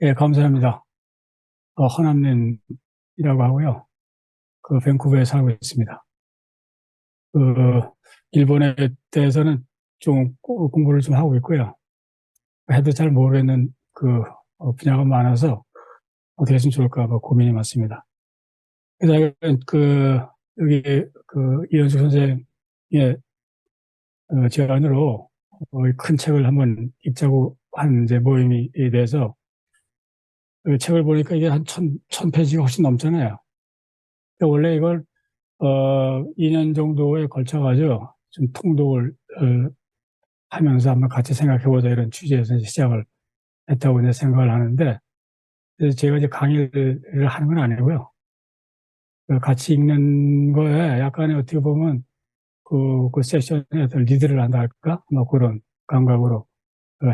예, 감사합니다. 허남nen이라고 하고요. 밴쿠버에 살고 있습니다. 그, 일본에 대해서는 좀 공부를 좀 하고 있고요. 해도 잘 모르겠는 분야가 많아서 어떻게 했으면 좋을까 고민이 많습니다. 그래서 여기 이현숙 선생의 제안으로 큰 책을 한번 읽자고 한 이제 모임이 돼서 그 책을 보니까 이게 한 천 페이지가 훨씬 넘잖아요. 원래 이걸 2년 정도에 걸쳐가지고 좀 통독을 하면서 한번 같이 생각해보자 이런 취지에서 이제 시작을 했다고 이제 생각을 하는데, 그래서 제가 이제 강의를 하는 건 아니고요. 같이 읽는 거에 약간의 어떻게 보면 그 세션에 어떤 리드를 한다 할까? 뭐 그런 감각으로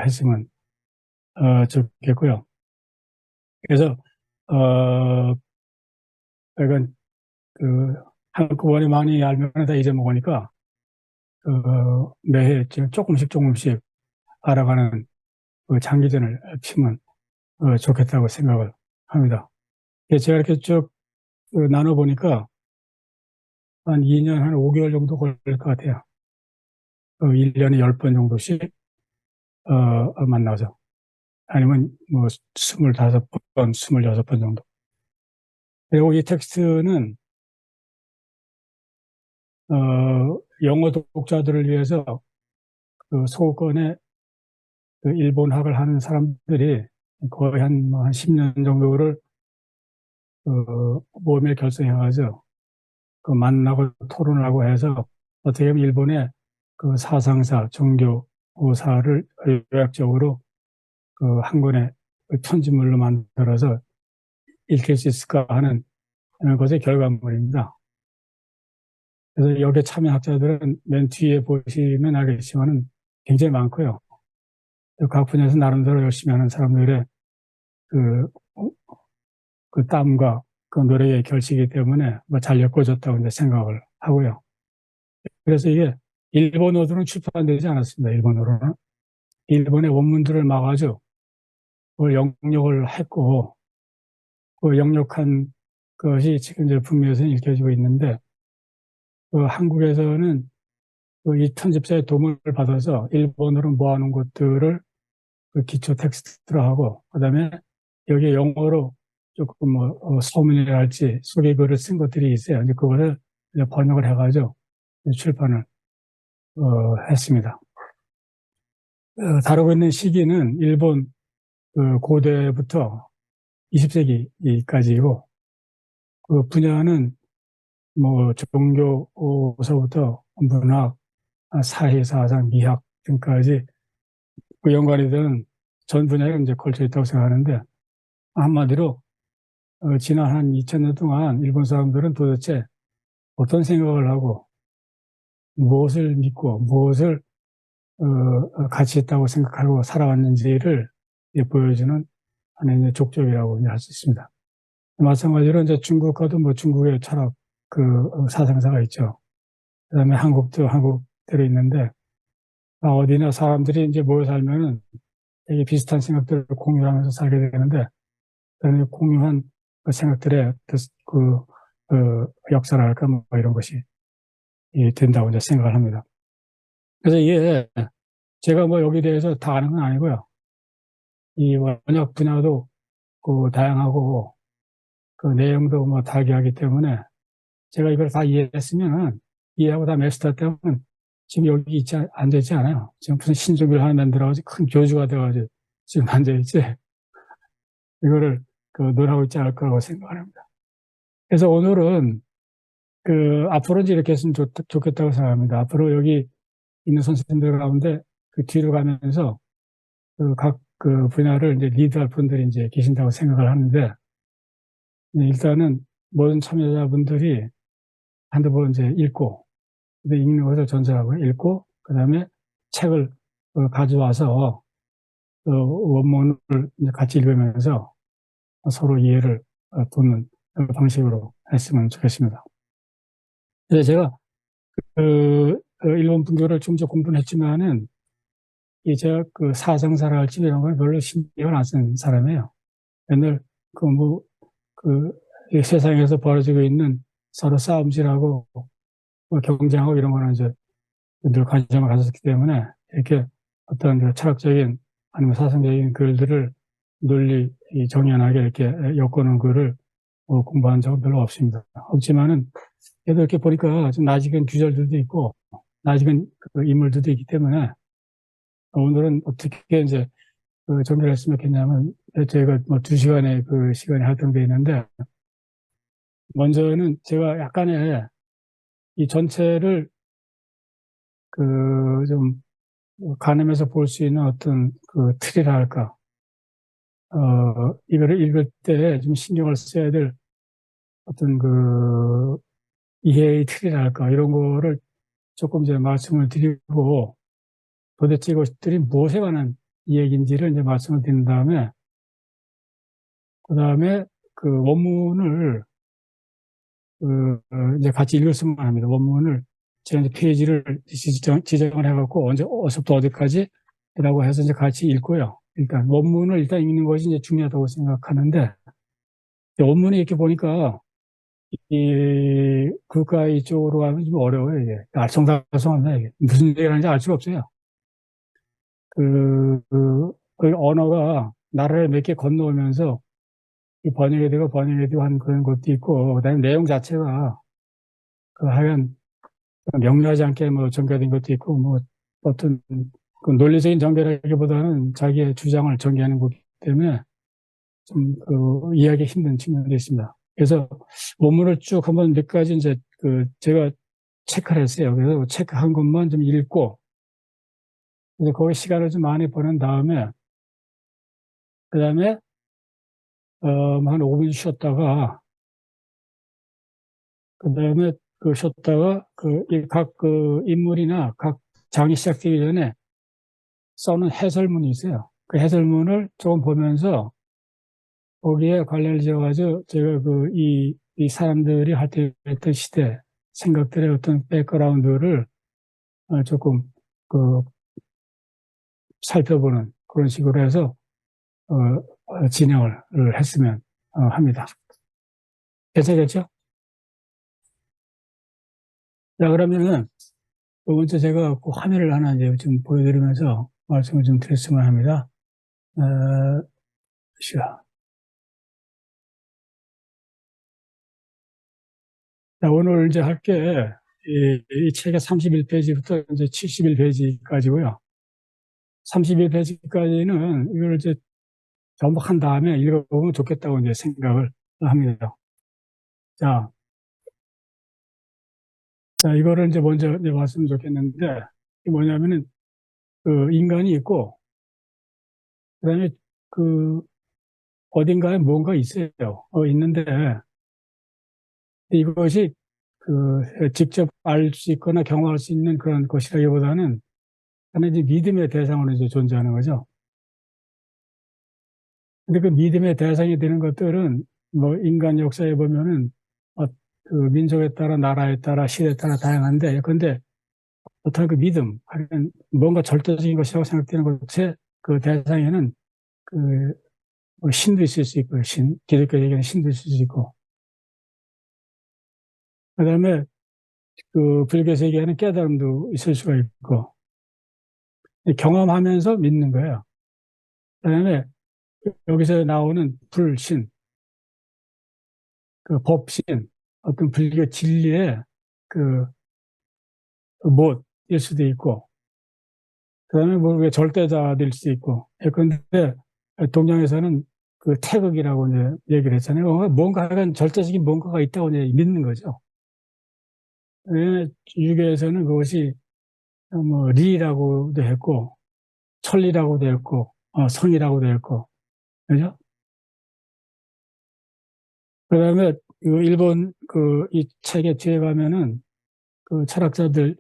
했으면 좋겠고요. 그래서 어, 약간 한꺼번에 많이 알면 다 잊어먹으니까 매해 지금 조금씩 알아가는 장기전을 피면 좋겠다고 생각을 합니다. 제가 이렇게 쭉 나눠보니까 한 2년 한 5개월 정도 걸릴 것 같아요. 1년에 10번 정도씩 만나서. 아니면 뭐 25번, 26번 정도. 그리고 이 텍스트는 영어 독자들을 위해서 소권의 일본학을 하는 사람들이 거의 한 10년 정도를 모임을 결성해가지고 만나고 토론을 하고 해서 어떻게 보면 일본의 사상사, 종교사를 요약적으로 한 권의 편집물로 만들어서 읽힐 수 있을까 하는 것의 결과물입니다. 그래서 여기에 참여 학자들은 맨 뒤에 보시면 알겠지만은 굉장히 많고요. 각 분야에서 나름대로 열심히 하는 사람들의 그, 그 땀과 그 노력의 결실이기 때문에 잘 엮어졌다고 이제 생각을 하고요. 그래서 이게 일본어로는 출판되지 않았습니다. 일본어로는. 일본의 원문들을 막아줘 그걸 영역을 했고, 그 영역한 것이 지금 이제 북미에서 읽혀지고 있는데, 한국에서는 이 편집자의 도움을 받아서 일본어로 모아놓은 것들을 기초 텍스트로 하고, 그 다음에 여기에 영어로 조금 서문이랄지 소개글을 쓴 것들이 있어요. 이제 그거를 이제 번역을 해가지고 출판을 했습니다. 다루고 있는 시기는 일본 고대부터 20세기까지이고, 그 분야는 뭐 종교서부터 문학, 사회, 사상, 미학 등까지 그 연관이 되는 전 분야에 이제 걸쳐 있다고 생각하는데, 한마디로 지난 한 2000년 동안 일본 사람들은 도대체 어떤 생각을 하고 무엇을 믿고 무엇을 가치 있다고 생각하고 살아왔는지를 보여주는 하나의 족적이라고 할 수 있습니다. 마찬가지로 이제 중국과도 뭐 중국의 철학 사상사가 있죠. 그다음에 한국도 한국대로 있는데, 어디나 사람들이 이제 모여 살면은 되게 비슷한 생각들을 공유하면서 살게 되는데, 그런 공유한 생각들의 역사랄까 뭐 이런 것이 된다고 이제 생각을 합니다. 그래서 이게 제가 뭐 여기에 대해서 다 아는 건 아니고요. 이 원역 분야도 다양하고 내용도 뭐 다양하기 때문에 제가 이걸 다 이해했으면은, 이해하고 다 마스터했다면 지금 여기 앉아 있지 않아요. 지금 무슨 신조비를 하나 만들어가지고 큰 교주가 돼가지고 지금 앉아 있지. 이거를 논하고 있지 않을 거라고 생각합니다. 그래서 오늘은 앞으로 이제 이렇게 했으면 좋겠다고 생각합니다. 앞으로 여기 있는 선생님들 가운데 뒤로 가면서 각 분야를 이제 리드할 분들이 이제 계신다고 생각을 하는데, 일단은 모든 참여자분들이 한두 번 이제 읽고, 읽는 것을 전제하고 읽고, 그 다음에 책을 가져와서 원문을 이제 같이 읽으면서 서로 이해를 돕는 방식으로 했으면 좋겠습니다. 그래서 제가 일본 분교를 좀 공부는 했지만은, 제가 사상사랄지 이런 걸 별로 신경을 안 쓴 사람이에요. 맨날 그 뭐, 그, 이 세상에서 벌어지고 있는 서로 싸움질하고 뭐 경쟁하고 이런 거는 이제 늘 관심을 가졌기 때문에 이렇게 어떤 그 철학적인 아니면 사상적인 글들을 널리 정연하게 이렇게 엮어놓은 글을 공부한 적은 별로 없습니다. 없지만은 그래도 이렇게 보니까 좀 낯익은 규절들도 있고 낯익은 그 인물들도 있기 때문에 오늘은 어떻게 이제 그 정리를 했으면 좋겠냐면 저희가 뭐 2시간의 그 시간이 할당되어 있는데 먼저는 제가 약간의 이 전체를 그 좀 가늠해서 볼 수 있는 어떤 그 틀이라 할까, 이거를 읽을 때 좀 신경을 써야 될 어떤 그 이해의 틀이라 할까, 이런 거를 조금 이제 말씀을 드리고 도대체 이것들이 무엇에 관한 이야기인지를 이제 말씀을 드린 다음에 그 다음에 그 원문을 이제 같이 읽었으면 합니다. 원문을 제가 이제 페이지를 지정을 해갖고 언제 어디서부터 어디까지라고 해서 이제 같이 읽고요. 일단 원문을 일단 읽는 것이 이제 중요하다고 생각하는데 원문이 이렇게 보니까 이 국가의 쪽으로 가면 좀 어려워요. 이게 알쏭달쏭합니다. 이게 무슨 얘기를 하는지 알 수가 없어요. 그 언어가 나라를 몇 개 건너오면서 이 번역이 되고 번역이 되고 하는 그런 것도 있고 그다음에 내용 자체가 그 하여간 명료하지 않게 뭐 전개된 것도 있고 뭐 어떤 그 논리적인 전개라기보다는 자기의 주장을 전개하는 거기 때문에 좀 그 이해하기 힘든 측면도 있습니다. 그래서 원문을 쭉 한번 몇 가지 이제 그 제가 체크를 했어요. 그래서 체크한 것만 좀 읽고 이제 거기 시간을 좀 많이 보낸 다음에 그다음에 한 5분 쉬었다가 그다음에 그 쉬었다가 각 그 인물이나 각 장이 시작되기 전에 써놓은 해설문이 있어요. 그 해설문을 조금 보면서 거기에 관련을 지어가지고 제가 이 사람들이 활동했던 시대 생각들의 어떤 백그라운드를 조금 그 살펴보는 그런 식으로 해서 진행을 했으면 합니다. 괜찮겠죠? 자, 그러면은 먼저 제가 그 화면을 하나 이제 좀 보여드리면서 말씀을 좀 드렸으면 합니다. 자, 오늘 이제 할 게 이 책의 31페이지부터 이제 71페이지까지고요. 31페이지까지는 이걸 이제 전부 한 다음에 읽어보면 좋겠다고 이제 생각을 합니다. 자, 이거를 이제 먼저 이제 말씀을 좋겠는데, 이게 뭐냐면은, 그 인간이 있고, 그 다음에 그 어딘가에 뭔가 있어요. 있는데, 이것이 그 직접 알 수 있거나 경험할 수 있는 그런 것이라기보다는 하나의 이제 믿음의 대상으로 이제 존재하는 거죠. 근데 그 믿음의 대상이 되는 것들은 뭐 인간 역사에 보면은 그 민족에 따라 나라에 따라 시대에 따라 다양한데 근데 어떤 그 믿음, 하여간 뭔가 절대적인 것이라고 생각되는 것의 그 대상에는 그 신도 있을 수 있고 기독교적인 신도 있을 수 있고 그다음에 그 불교 세계에는 깨달음도 있을 수가 있고 경험하면서 믿는 거예요. 그다음에 여기서 나오는 불신, 그 법신, 어떤 불교 진리의 그 못일 수도 있고, 그 다음에 뭐 절대자일 수도 있고, 그런데 동양에서는 그 태극이라고 이제 얘기를 했잖아요. 뭔가 약간 절대적인 뭔가가 있다고 이제 믿는 거죠. 유교에서는 그것이 뭐 리라고도 했고, 천리라고도 했고, 성이라고도 했고, 그죠? 그 다음에 그 일본 이 책에 뒤에 가면은 그 철학자들,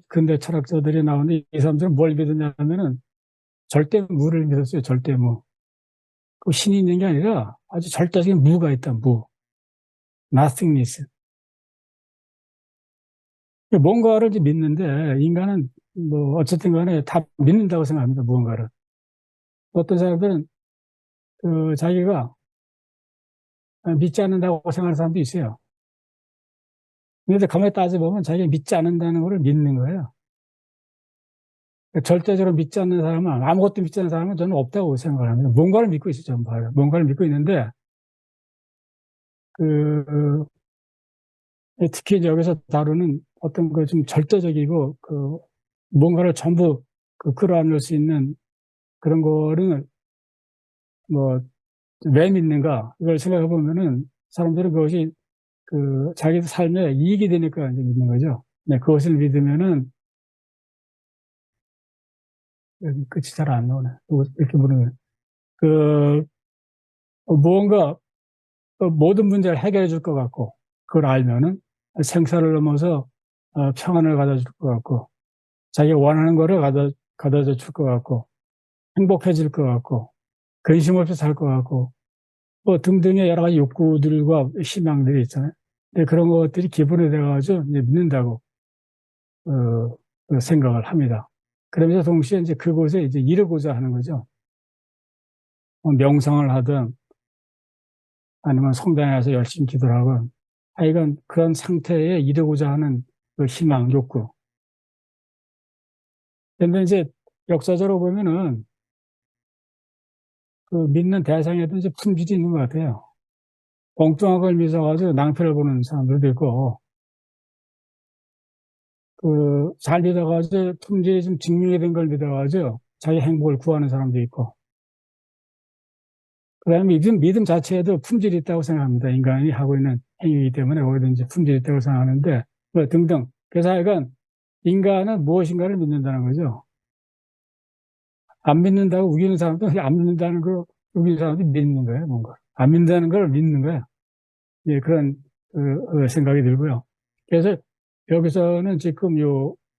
근대 철학자들이 나오는데 이 사람들은 뭘 믿었냐면은 절대무를 믿었어요. 절대무. 그 신이 있는 게 아니라 아주 절대적인 무가 있다. 무. nothingness. 뭔가를 이제 믿는데 인간은 뭐 어쨌든 간에 다 믿는다고 생각합니다. 무언가를. 어떤 사람들은 그 자기가 믿지 않는다고 생각하는 사람도 있어요. 근데 가만히 따져보면 자기가 믿지 않는다는 것을 믿는 거예요. 절대적으로 믿지 않는 사람은, 아무것도 믿지 않는 사람은 저는 없다고 생각을 합니다. 뭔가를 믿고 있어요, 전부. 뭔가를 믿고 있는데, 그, 특히 이제 여기서 다루는 어떤 그 좀 절대적이고, 뭔가를 전부 끌어안을 수 있는 그런 거를 뭐, 왜 믿는가? 이걸 생각해 보면은 사람들은 그것이 자기 삶에 이익이 되니까 이제 믿는 거죠. 네, 그것을 믿으면은, 여기 끝이 잘 안 나오네. 이렇게 보면, 그, 무언가 모든 문제를 해결해 줄 것 같고, 그걸 알면은 생사를 넘어서 평안을 가져다 줄 것 같고, 자기가 원하는 거를 가져다 줄 것 같고, 행복해질 것 같고, 근심 없이 살 것 같고, 뭐 등등의 여러 가지 욕구들과 희망들이 있잖아요. 근데 그런 것들이 기본이 돼가지고 이제 믿는다고 생각을 합니다. 그러면서 동시에 이제 그곳에 이제 이르고자 하는 거죠. 명상을 하든 아니면 성당에 가서 열심히 기도를 하건 하여간 그런 상태에 이르고자 하는 그 희망, 욕구. 근데 이제 역사적으로 보면은 그 믿는 대상에도 이제 품질이 있는 것 같아요. 엉뚱한 걸 믿어가지고 낭패를 보는 사람들도 있고, 잘 믿어가지고 품질이 좀 증명이 된 걸 믿어가지고 자기 행복을 구하는 사람도 있고, 그 다음에 믿음 자체에도 품질이 있다고 생각합니다. 인간이 하고 있는 행위이기 때문에 어디든지 품질이 있다고 생각하는데, 뭐 등등. 그래서 하여간 인간은 무엇인가를 믿는다는 거죠. 안 믿는다고 우기는 사람도 안 믿는다는 거, 우기는 사람도 믿는 거예요, 뭔가. 안 믿는다는 걸 믿는 거예요. 예, 그런 생각이 들고요. 그래서 여기서는 지금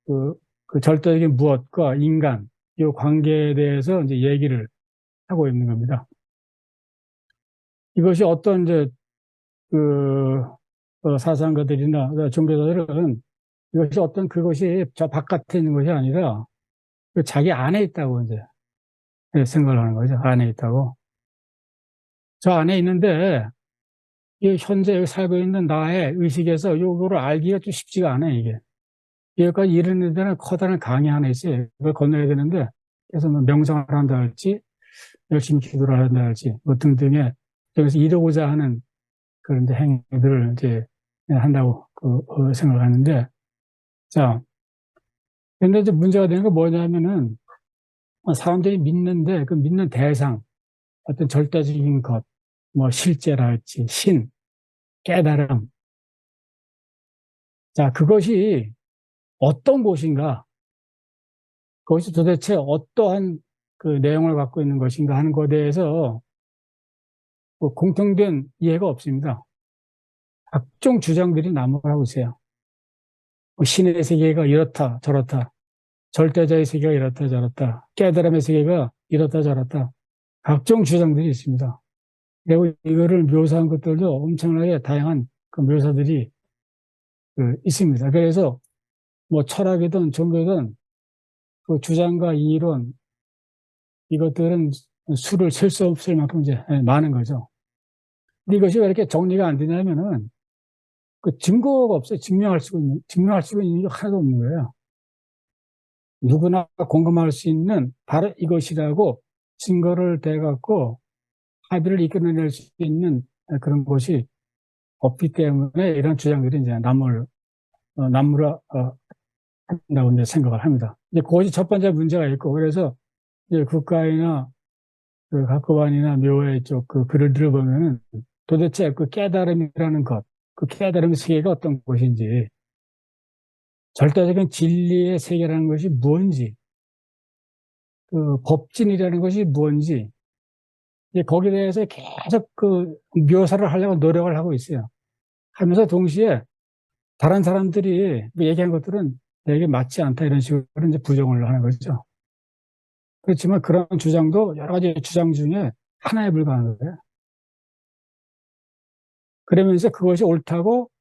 그, 그 절대적인 무엇과 인간, 이 관계에 대해서 이제 얘기를 하고 있는 겁니다. 이것이 어떤 이제 그 사상가들이나 종교가들은 이것이 어떤 그것이 저 바깥에 있는 것이 아니라 그 자기 안에 있다고 이제 생각을 하는 거죠. 안에 있다고. 저 안에 있는데 이 현재 여기 살고 있는 나의 의식에서 이거를 알기가 좀 쉽지가 않아요, 이게. 여기까지 이르는 데는 커다란 강이 하나 있어요. 그걸 건너야 되는데, 그래서 뭐 명상을 한다 할지, 열심히 기도를 한다 할지, 뭐 등등의, 여기서 이루고자 하는 그런 이제 행위들을 이제 한다고 생각을 하는데, 자, 근데 이제 문제가 되는 건 뭐냐면은, 사람들이 믿는데 그 믿는 대상, 어떤 절대적인 것, 뭐 실제랄지, 신, 깨달음. 자, 그것이 어떤 곳인가, 그것이 도대체 어떠한 그 내용을 갖고 있는 것인가 하는 것에 대해서 뭐 공통된 이해가 없습니다. 각종 주장들이 난무하고 있어요. 뭐 신의 세계가 이렇다, 저렇다. 절대자의 세계가 이렇다, 저렇다. 깨달음의 세계가 이렇다, 저렇다. 각종 주장들이 있습니다. 그리고 이거를 묘사한 것들도 엄청나게 다양한 그 묘사들이 있습니다. 그래서 뭐 철학이든 종교든 그 주장과 이론, 이것들은 수를 셀 수 없을 만큼 이제 많은 거죠. 근데 이것이 왜 이렇게 정리가 안 되냐면은 그 증거가 없어요. 증명할 수 있는 게 하나도 없는 거예요. 누구나 공감할 수 있는 바로 이것이라고 증거를 대갖고 합의를 이끌어낼 수 있는 그런 것이 없기 때문에 이런 주장들이 이제 난무를 한다고 이제 생각을 합니다. 이제 그것이 첫 번째 문제가 있고, 그래서 이제 국가이나 그 학교관이나 묘회 쪽 그 글을 들어보면은 도대체 그 깨달음이라는 것, 그 깨달음의 세계가 어떤 것인지, 절대적인 진리의 세계라는 것이 무엇인지, 그 법진이라는 것이 무엇인지, 이제 거기에 대해서 계속 그 묘사를 하려고 노력을 하고 있어요. 하면서 동시에 다른 사람들이 얘기한 것들은 내게 맞지 않다 이런 식으로 이제 부정을 하는 거죠. 그렇지만 그런 주장도 여러 가지 주장 중에 하나에 불과한 거예요. 그러면서 그것이 옳다고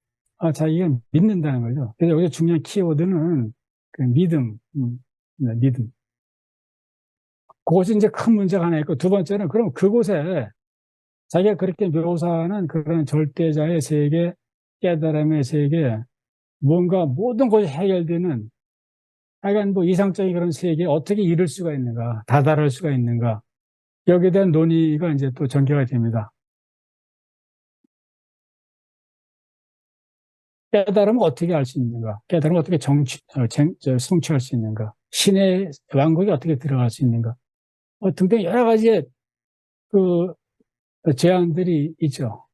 자기가 믿는다는 거죠. 그래서 여기서 중요한 키워드는 그 믿음, 믿음. 그것이 이제 큰 문제가 하나 있고 두 번째는 그럼 그곳에 자기가 그렇게 묘사하는 그런 절대자의 세계, 깨달음의 세계, 뭔가 모든 것이 해결되는 하여간 뭐 이상적인 그런 세계에 어떻게 이룰 수가 있는가, 다다를 수가 있는가. 여기에 대한 논의가 이제 또 전개가 됩니다. 깨달음을 어떻게 알 수 있는가? 깨달음을 어떻게 성취할 수 있는가? 신의 왕국에 어떻게 들어갈 수 있는가? 등등 여러 가지의 그 제안들이 있죠.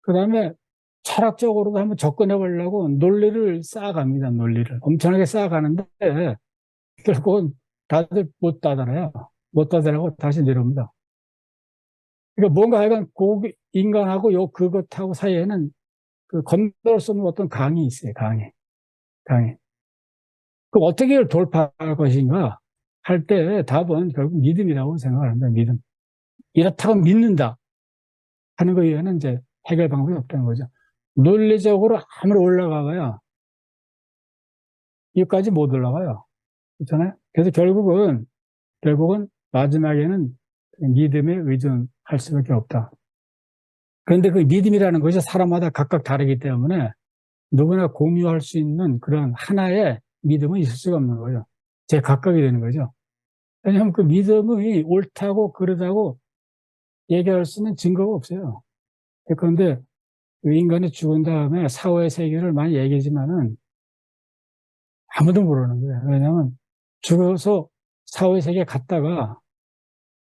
그 다음에 철학적으로도 한번 접근해 보려고 논리를 쌓아갑니다. 논리를. 엄청나게 쌓아가는데 결국은 다들 못 따라요. 못 따라고 다시 내려옵니다. 그러니까 뭔가 하여간 인간하고 그것하고 사이에는 그 건널 수 없는 어떤 강이 있어요. 강이. 그럼 어떻게 이걸 돌파할 것인가 할 때 답은 결국 믿음이라고 생각을 합니다. 믿음. 이렇다고 믿는다 하는 거에 의해는 이제 해결 방법이 없다는 거죠. 논리적으로 아무리 올라가봐야 여기까지 못 올라가요. 그렇잖아요? 그래서 결국은 마지막에는 믿음에 의존할 수밖에 없다. 그런데 그 믿음이라는 것이 사람마다 각각 다르기 때문에 누구나 공유할 수 있는 그런 하나의 믿음은 있을 수가 없는 거죠. 제 각각이 되는 거죠. 왜냐하면 그 믿음이 옳다고 그러다고 얘기할 수 있는 증거가 없어요. 그런데 그 인간이 죽은 다음에 사후의 세계를 많이 얘기하지만은 아무도 모르는 거예요. 왜냐하면 죽어서 사후의 세계에 갔다가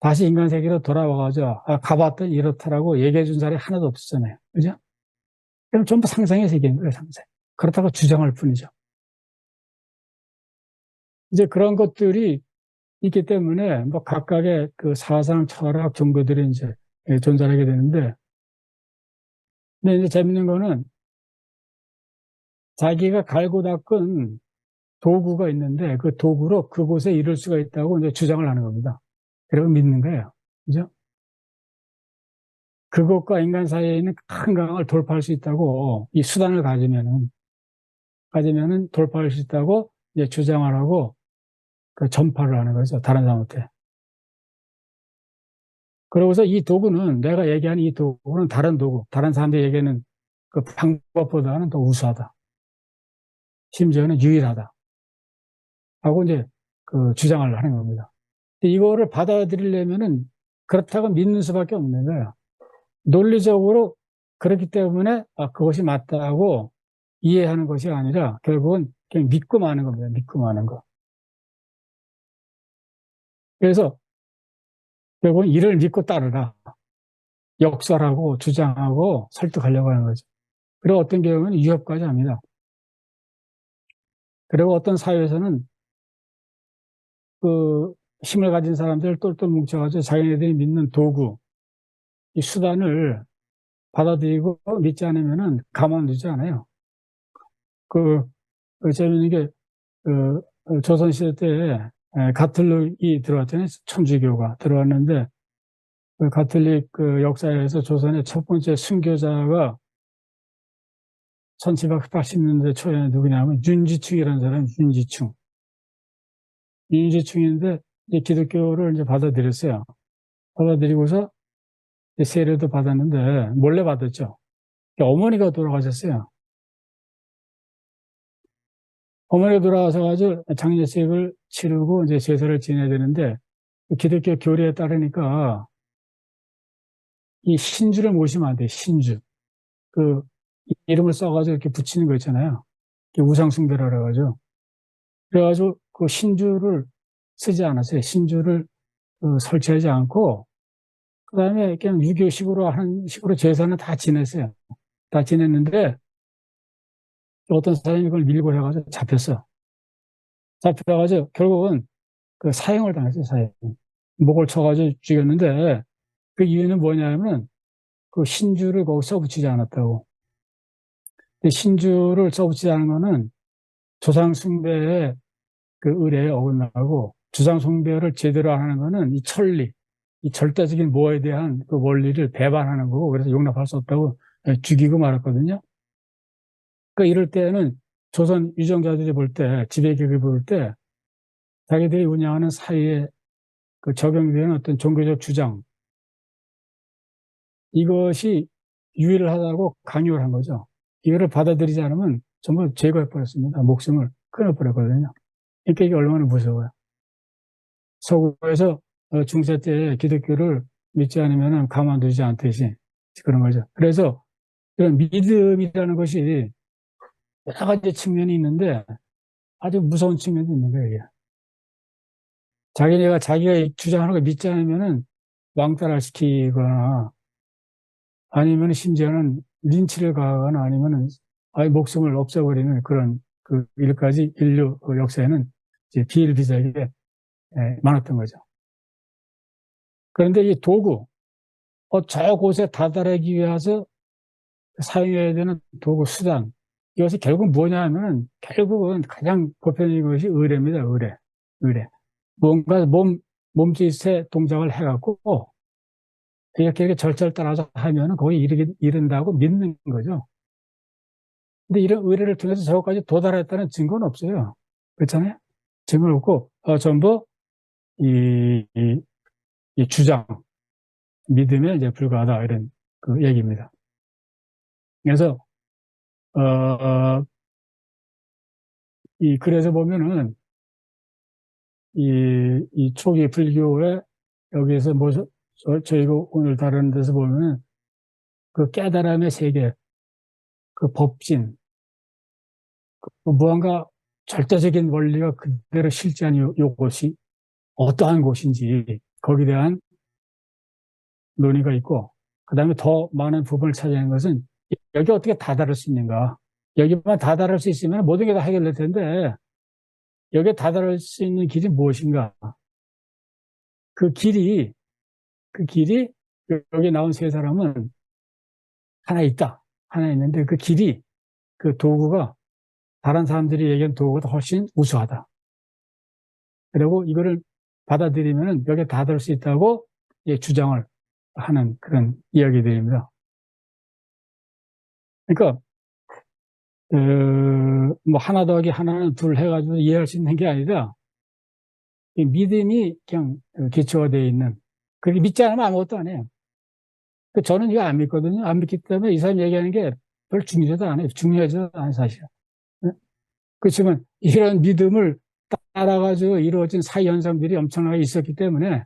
다시 인간 세계로 돌아와가지고 가봤더니 이렇다라고 얘기해 준 사람이 하나도 없었잖아요. 그죠? 그럼 전부 상상의 세계인 거예요, 상상. 그렇다고 주장할 뿐이죠. 이제 그런 것들이 있기 때문에 뭐 각각의 그 사상, 철학, 종교들이 이제 존재하게 되는데, 근데 이제 재밌는 거는 자기가 갈고 닦은 도구가 있는데 그 도구로 그곳에 이룰 수가 있다고 이제 주장을 하는 겁니다. 그리고 믿는 거예요. 그죠? 그것과 인간 사이에 있는 큰 강을 돌파할 수 있다고 이 수단을 가지면은 돌파할 수 있다고 이제 주장을 하고 그 전파를 하는 거죠. 다른 사람한테. 그러고서 이 도구는 내가 얘기하는 이 도구는 다른 도구, 다른 사람들이 얘기하는 그 방법보다는 더 우수하다. 심지어는 유일하다. 하고 이제 그 주장을 하는 겁니다. 이거를 받아들이려면은 그렇다고 믿는 수밖에 없는 거예요. 논리적으로 그렇기 때문에 그것이 맞다고 이해하는 것이 아니라 결국은 그냥 믿고 마는 겁니다. 믿고 마는 거. 그래서 결국은 이를 믿고 따르라. 역설하고 주장하고 설득하려고 하는 거죠. 그리고 어떤 경우는 위협까지 합니다. 그리고 어떤 사회에서는 그 힘을 가진 사람들을 똘똘 뭉쳐가지고 자기네들이 믿는 도구, 이 수단을 받아들이고 믿지 않으면은 가만두지 않아요. 재밌는 게, 조선시대 때 가톨릭이 들어왔잖아요. 천주교가 들어왔는데, 그 가톨릭 그 역사에서 조선의 첫 번째 순교자가 1780년대 초에 누구냐면 윤지충이라는 사람이 윤지충. 윤지충인데 이제 기독교를 이제 받아들였어요. 받아들이고서 세례도 받았는데 몰래 받았죠. 어머니가 돌아가셨어요. 어머니가 돌아가셔가지고 장례식을 치르고 이제 제사를 지내야 되는데 기독교 교리에 따르니까 이 신주를 모시면 안 돼. 신주. 그 이름을 써가지고 이렇게 붙이는 거 있잖아요. 우상숭배라 그래가지고. 그래가지고 그 신주를 쓰지 않았어요. 신주를 설치하지 않고 그다음에 그냥 유교식으로 하는 식으로 제사는 다 지냈어요. 다 지냈는데 어떤 사람이 그걸 밀고 해가지고 잡혔어. 잡혀가지고 결국은 그 사형을 당했어요. 사형. 목을 쳐가지고 죽였는데 그 이유는 뭐냐면 그 신주를 거기 써붙이지 않았다고. 신주를 써붙이지 않은 거는 조상숭배의 그 의례에 어긋나고 조상숭배를 제대로 안 하는 거는 이 천리, 이 절대적인 모에 대한 그 원리를 배반하는 거고 그래서 용납할 수 없다고 죽이고 말았거든요. 그러니까 이럴 때는 조선 유정자들이 볼 때, 지배계급이 볼 때 자기들이 운영하는 사회에 그 적용되는 어떤 종교적 주장, 이것이 유일하다고 강요를 한 거죠. 이거를 받아들이지 않으면 전부 제거해버렸습니다. 목숨을 끊어버렸거든요. 그러니까 이게 얼마나 무서워요. 서구에서 중세 때 기독교를 믿지 않으면 가만두지 않듯이 그런 거죠. 그래서 이런 믿음이라는 것이 여러 가지 측면이 있는데 아주 무서운 측면도 있는 거예요. 이게. 자기가 주장하는 걸 믿지 않으면은 왕따를 시키거나 아니면 심지어는 린치를 가하거나 아니면은 아예 목숨을 없애버리는 그런 그 일까지 인류 역사에는 이제 비일비재하게 많았던 거죠. 그런데 이 도구, 저 곳에 다다르기 위해서 사용해야 되는 도구, 수단, 이것이 결국 뭐냐 하면은 결국은 가장 보편적인 것이 의뢰입니다. 의뢰. 의뢰. 뭔가 몸짓의 동작을 해갖고 이렇게 절차를 따라서 하면은 거기 이른다고 믿는 거죠. 근데 이런 의뢰를 통해서 저것까지 도달했다는 증거는 없어요. 그렇잖아요? 증거는 없고, 전부 이, 이, 이 주장, 믿음에 이제 불과하다, 이런 그 얘기입니다. 그래서, 어, 그래서 보면은, 이 초기 불교에 여기에서 뭐, 저희가 오늘 다루는 데서 보면은 그 깨달음의 세계, 그 법진, 그 무언가 절대적인 원리가 그대로 실제한 요것이 어떠한 곳인지 거기에 대한 논의가 있고, 그 다음에 더 많은 부분을 찾아내는 것은 여기 어떻게 다다를 수 있는가. 여기만 다다를 수 있으면 모든 게 다 해결될 텐데 여기에 다다를 수 있는 길이 무엇인가. 그 길이, 그 길이 여기 나온 세 사람은 하나 있다. 하나 있는데 그 길이, 그 도구가 다른 사람들이 얘기한 도구보다 훨씬 우수하다. 그리고 이거를 받아들이면 여기에 다다를 수 있다고 주장을 하는 그런 이야기들입니다. 그러니까 뭐 하나 더하기 하나는 둘 해가지고 이해할 수 있는 게 아니라 믿음이 그냥 기초가 되어 있는, 그렇게 믿지 않으면 아무것도 안 해요. 저는 이거 안 믿거든요. 안 믿기 때문에 이 사람 얘기하는 게 별 중요하지도 않아요. 중요하지도 않아요, 사실. 그렇지만 이런 믿음을 따라가지고 이루어진 사회 현상들이 엄청나게 있었기 때문에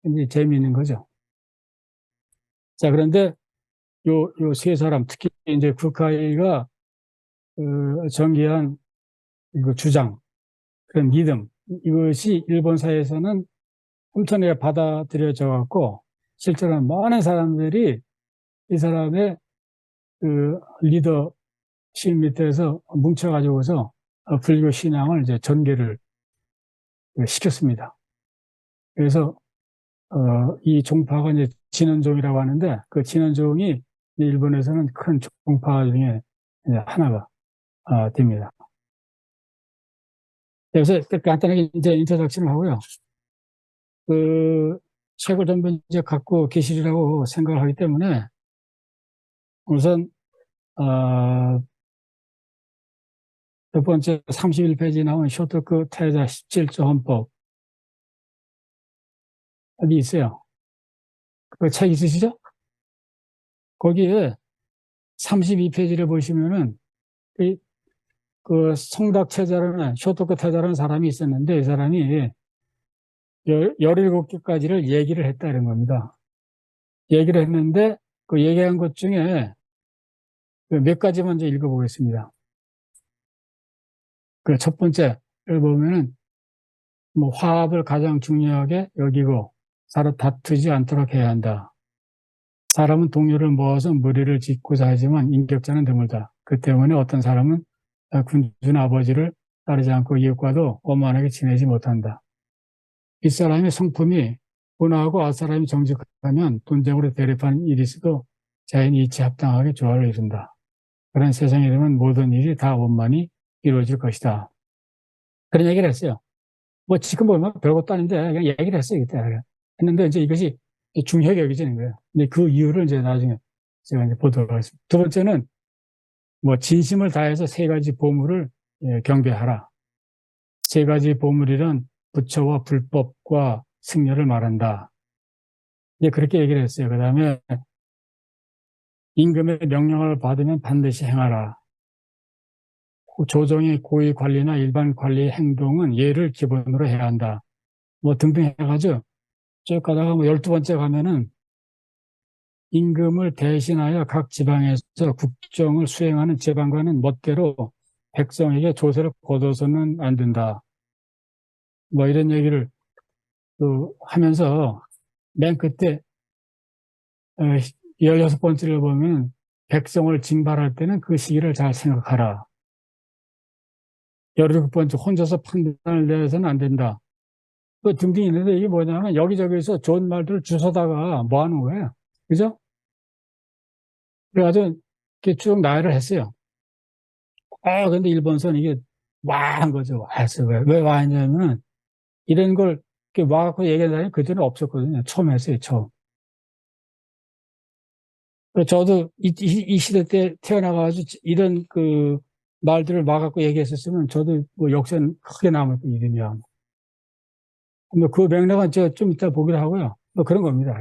이제 재미있는 거죠. 자, 그런데 요 세 사람, 특히 이제 쿠카이가 전개한 그 주장, 그런 믿음, 이것이 일본 사회에서는 엄청나게 받아들여져 갖고 실제로 많은 사람들이 이 사람의 그 리더십 밑에서 뭉쳐가지고서 불교 신앙을 이제 전개를 시켰습니다. 그래서 이 종파가 이제 진원종이라고 하는데 그 진원종이 일본에서는 큰 종파 중에 하나가 됩니다. 그래서 간단하게 이제 인트로덕션을 하고요. 그 책을 전부 이제 갖고 계시리라고 생각을 하기 때문에 우선 첫 번째 31페이지 나온 쇼트크 태자 17조 헌법 어디 있어요? 그 책 있으시죠? 거기에 32페이지를 보시면은 그 성닥 태자라는 쇼트크 태자라는 사람이 있었는데 이 사람이 17개까지를 얘기를 했다는 겁니다. 얘기를 했는데 그 얘기한 것 중에 몇 가지 먼저 읽어보겠습니다. 그 첫 번째를 보면은 뭐 화합을 가장 중요하게 여기고 서로 다투지 않도록 해야 한다. 사람은 동료를 모아서 무리를 짓고자 하지만 인격자는 드물다. 그 때문에 어떤 사람은 군주 아버지를 따르지 않고 이웃과도 원만하게 지내지 못한다. 윗사람의 성품이 온화하고 앞사람이 정직하면 돈쟁으로 대립하는 일이 있어도 자연히 이치 합당하게 조화를 이룬다. 그런 세상이 되면 모든 일이 다 원만히 이루어질 것이다. 그런 얘기를 했어요. 뭐 지금 보면 별것도 아닌데 그냥 얘기를 했어요. 그때 했는데 이제 이것이 중요하게 여겨지는 거예요. 근데 그 이유를 이제 나중에 제가 이제 보도록 하겠습니다. 두 번째는 뭐 진심을 다해서 세 가지 보물을 경배하라. 세 가지 보물이란 부처와 불법과 승려를 말한다. 이제 그렇게 얘기를 했어요. 그 다음에 임금의 명령을 받으면 반드시 행하라. 조정의 고위 관리나 일반 관리 행동은 예를 기본으로 해야 한다. 뭐 등등 해가지고 쭉 가다가 뭐 12번째 가면은 임금을 대신하여 각 지방에서 국정을 수행하는 제방관은 멋대로 백성에게 조세를 거둬서는 안 된다. 뭐 이런 얘기를 하면서 맨 끝에 16번째를 보면 백성을 징발할 때는 그 시기를 잘 생각하라. 17번째 혼자서 판단을 내서는 안 된다. 그 등등 있는데 이게 뭐냐면 여기저기서 좋은 말들을 주워다가 뭐 하는 거예요. 그죠? 그래가지고 이렇게 쭉 나열을 했어요. 근데 일본선 이게 와 한 거죠. 와서 왜 와했냐면 이런 걸 이렇게 와갖고 얘기하다니 그전에 없었거든요. 처음 했어요, 처음. 저도 이 시대 때 태어나가지고 이런 그 말들을 와갖고 얘기했었으면 저도 뭐 역사는 크게 남을 이름이야. 뭐 그 맥락은 제가 좀 이따 보기로 하고요. 뭐 그런 겁니다.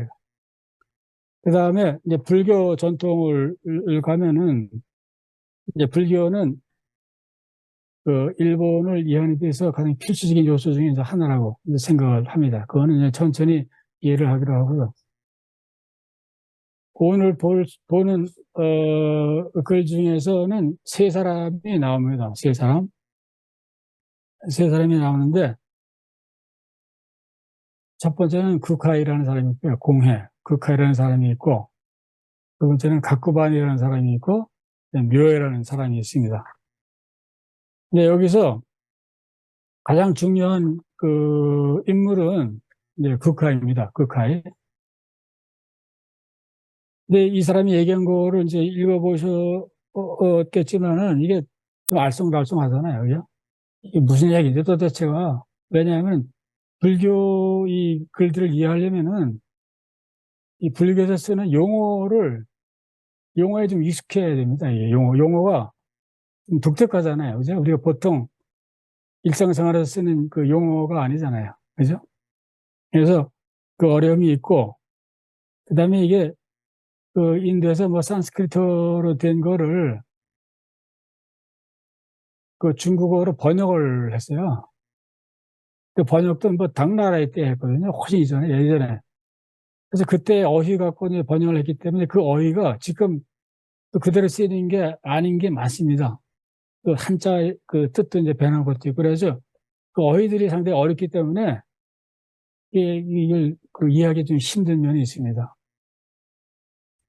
그 다음에 이제 불교 전통을 가면은 이제 불교는 그 일본을 이해하는 데 있어서 가장 필수적인 요소 중에 이제 하나라고 이제 생각을 합니다. 그거는 이제 천천히 이해를 하기로 하고요. 오늘 보는 글 중에서는 세 사람이 나옵니다. 세 사람. 세 사람이 나오는데 첫 번째는 쿠카이라는 사람이 있고요. 공해. 쿠카이라는 사람이 있고 두 번째는 가쿠반이라는 사람이 있고 묘해라는 사람이 있습니다. 근데 여기서 가장 중요한 그 인물은 이제 쿠카이입니다. 쿠카이. 근데 이 사람이 얘기한 거를 이제 읽어보셨겠지만은 이게 좀 알쏭달쏭하잖아요. 그죠? 이게 무슨 얘기인지 도대체가. 왜냐하면 불교 이 글들을 이해하려면은 이 불교에서 쓰는 용어에 좀 익숙해야 됩니다. 이게 용어가 좀 독특하잖아요. 그죠? 우리가 보통 일상생활에서 쓰는 그 용어가 아니잖아요. 그죠? 그래서 그 어려움이 있고, 그 다음에 이게 그 인도에서 뭐 산스크리트로 된 거를 그 중국어로 번역을 했어요. 그 번역도 뭐 당나라에 때 했거든요. 훨씬 이전에, 예전에. 그래서 그때 어휘 갖고 이제 번역을 했기 때문에 그 어휘가 지금 또 그대로 쓰이는 게 아닌 게 많습니다. 그 한자 그 뜻도 이제 변한 것도 있고 그래서 그 어휘들이 상당히 어렵기 때문에 이걸 그 이해하기 좀 힘든 면이 있습니다.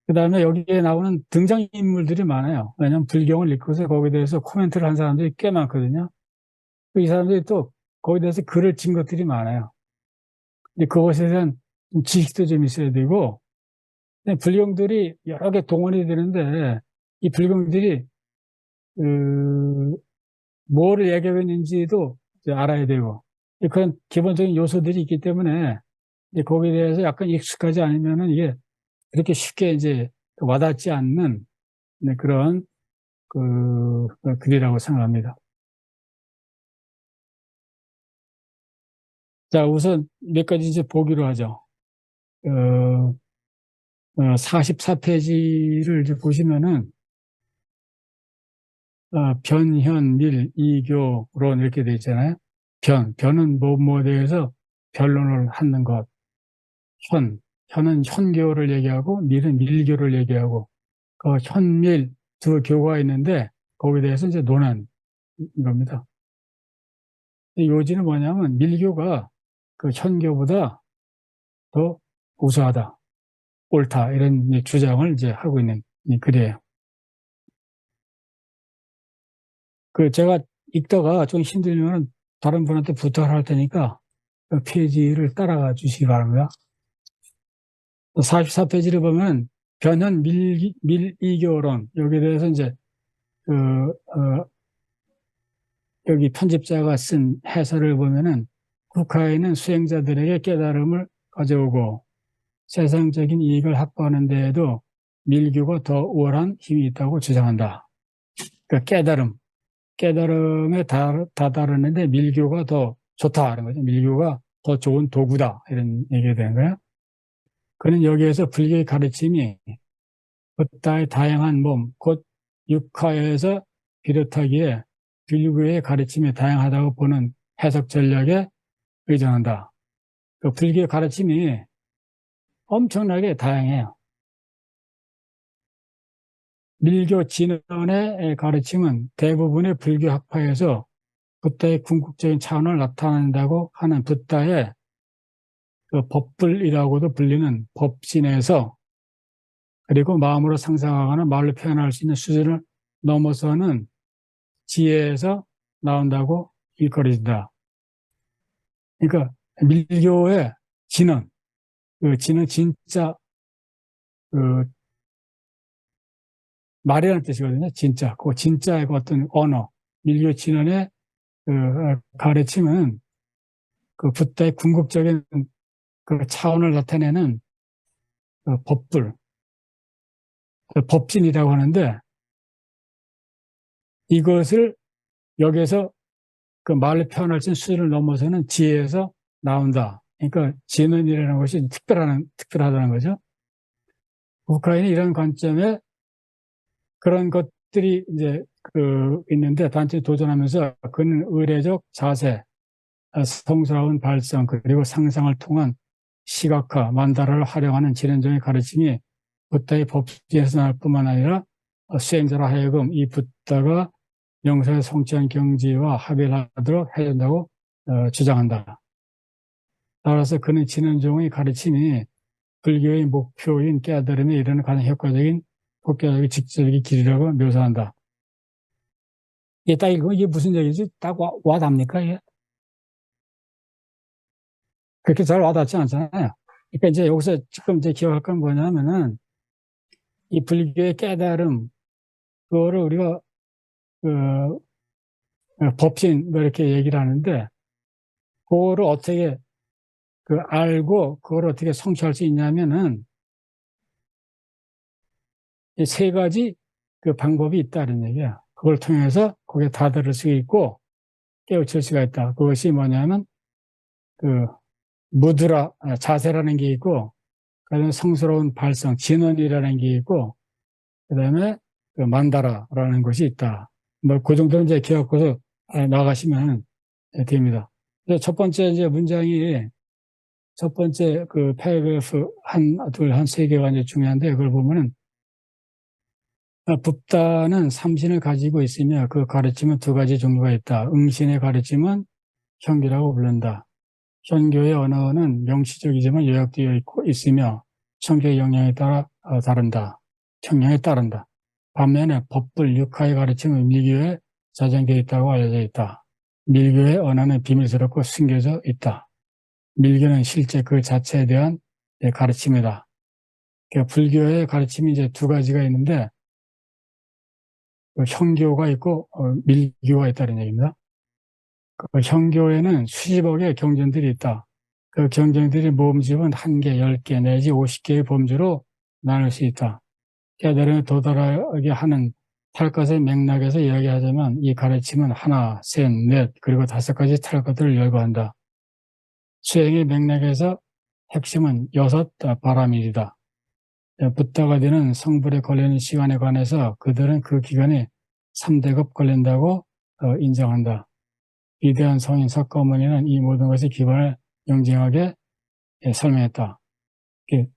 그 다음에 여기에 나오는 등장인물들이 많아요. 왜냐하면 불경을 읽고서 거기에 대해서 코멘트를 한 사람들이 꽤 많거든요. 이 사람들이 또 거기에 대해서 글을 진 것들이 많아요. 근데 그것에 대한 지식도 좀 있어야 되고, 불경들이 여러 개 동원이 되는데, 이 불경들이, 그, 뭐를 얘기하고 있는지도 이제 알아야 되고, 그런 기본적인 요소들이 있기 때문에, 이제 거기에 대해서 약간 익숙하지 않으면은 이게 그렇게 쉽게 이제 와닿지 않는 그런 글이라고 생각합니다. 자, 우선 몇 가지 이제 보기로 하죠. 44페이지를 이제 보시면은, 변, 현, 밀, 이교론 이렇게 돼 있잖아요. 변은 뭐에 대해서 변론을 하는 것. 현은 현교를 얘기하고, 밀은 밀교를 얘기하고, 그 현밀 두 교가 있는데, 거기에 대해서 이제 논한 겁니다. 요지는 뭐냐면, 밀교가 그 현교보다 더 우수하다, 옳다, 이런 주장을 이제 하고 있는 글이에요. 제가 읽다가 좀 힘들면 다른 분한테 부탁을 할 테니까 그 페이지를 따라가 주시기 바랍니다. 44페이지를 보면 변현 밀이교론, 여기에 대해서 이제 그, 여기 편집자가 쓴 해설을 보면은 국가에는 수행자들에게 깨달음을 가져오고 세상적인 이익을 확보하는 데에도 밀교가 더 우월한 힘이 있다고 주장한다. 그러니까 깨달음에 다다르는데 밀교가 더 좋다는 거죠. 밀교가 더 좋은 도구다. 이런 얘기가 되는 거예요. 그는 여기에서 불교의 가르침이 붓다의 다양한 몸, 곧 육하에서 비롯하기에 불교의 가르침이 다양하다고 보는 해석 전략에 의존한다. 그 불교의 가르침이 엄청나게 다양해요. 밀교 진원의 가르침은 대부분의 불교 학파에서 붓다의 궁극적인 차원을 나타낸다고 하는 붓다의 그 법불이라고도 불리는 법신에서, 그리고 마음으로 상상하거나 말로 표현할 수 있는 수준을 넘어서는 지혜에서 나온다고 일컬어진다. 그러니까 밀교의 진원, 그 진은 진짜 그 말이라는 뜻이거든요. 진짜. 그 진짜의 어떤 언어, 밀교 진원의 그 가르침은 그 붓다의 궁극적인 그 차원을 나타내는 그 법불, 그 법진이라고 하는데, 이것을 여기서 그 말로 표현할 수 있는 수준을 넘어서는 지혜에서 나온다. 그러니까 진언이라는 것이 특별하다는 거죠. 북한이 이런 관점에 그런 것들이 이제 있는데 단순히 도전하면서 그는 의례적 자세, 성스러운 발성, 그리고 상상을 통한 시각화, 만다라를 활용하는 진언종의 가르침이 붓다의 법진에서 나올 뿐만 아니라 수행자로 하여금 이 붓다가 명사의 성취한 경지와 합일하도록 해준다고 주장한다. 따라서 그는 진언종의 가르침이 불교의 목표인 깨달음에 이르는 가장 효과적인 독자적인 직접적인 길이라고 묘사한다. 이게 딱 읽으면 이게 무슨 얘기지? 딱 와닿습니까? 이게? 그렇게 잘 와닿지 않잖아요. 그러니까 이제 여기서 지금 이제 기억할 건 뭐냐면은 이 불교의 깨달음, 그거를 우리가 그 법신 뭐 이렇게 얘기를 하는데, 그거를 어떻게 알고 그걸 어떻게 성취할 수 있냐면은 이 세 가지 그 방법이 있다는 얘기야. 그걸 통해서 거기에 다다를 수 있고 깨우칠 수가 있다. 그것이 뭐냐면 그 무드라, 자세라는 게 있고, 그다음에 성스러운 발성, 진언이라는 게 있고, 그다음에 그 만다라라는 것이 있다. 뭐 그 정도는 이제 기억해서 나가시면 됩니다. 첫 번째 이제 문장이, 첫 번째 그 패러그래프 한 세 개가 이제 중요한데, 그걸 보면은 붓다는 삼신을 가지고 있으며 그 가르침은 두 가지 종류가 있다. 응신의 가르침은 현교라고 부른다. 현교의 언어는 명시적이지만 요약되어 있으며 성격의 영향에 따라 다른다. 경향에 따른다. 반면에 법불 육하의 가르침은 밀교에 저장되어 있다고 알려져 있다. 밀교의 언어는 비밀스럽고 숨겨져 있다. 밀교는 실제 그 자체에 대한 가르침이다. 그러니까 불교의 가르침이 이제 두 가지가 있는데, 현교가 있고 밀교가 있다는 얘기입니다. 그 현교에는 수십억의 경전들이 있다. 그 경전들이 모음집은 1개, 10개 내지 50개의 범주로 나눌 수 있다. 깨달음에 도달하게 하는 8가지의 맥락에서 이야기하자면 이 가르침은 하나, 셋, 넷, 그리고 5가지 탈것들을 열거한다. 수행의 맥락에서 핵심은 6 바라밀이다. 붓다가 되는 성불에 걸리는 시간에 관해서 그들은 그 기간에 3대급 걸린다고 인정한다. 위대한 성인 석가모니는 이 모든 것의 기반을 명징하게 설명했다.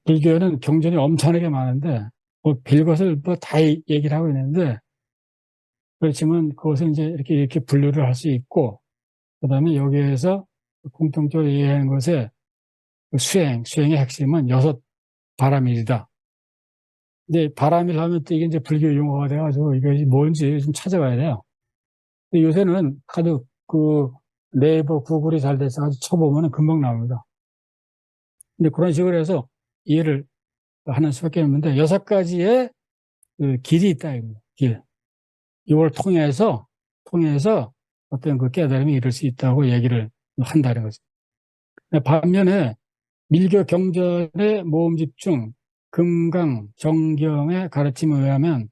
불교는 경전이 엄청나게 많은데 뭐 별것을 뭐 다 얘기를 하고 있는데, 그렇지만 그것을 이제 이렇게 분류를 할 수 있고, 그다음에 여기에서 공통적으로 얘기하는 것에 수행의 핵심은 6 바라밀이다. 근데 바라밀 하면 또 이게 이제 불교 용어가 돼가지고 이게 뭔지 좀 찾아봐야 돼요. 근데 요새는 카드 네이버, 구글이 잘 돼서 쳐보면 금방 나옵니다. 근데 그런 식으로 해서 이해를 하는 수밖에 없는데 6가지의 그 길이 있다, 이겁니다. 길. 이걸 통해서 어떤 그 깨달음이 이룰 수 있다고 얘기를 한다는 거죠. 반면에 밀교 경전의 모음집 중 금강, 정경의 가르침에 의하면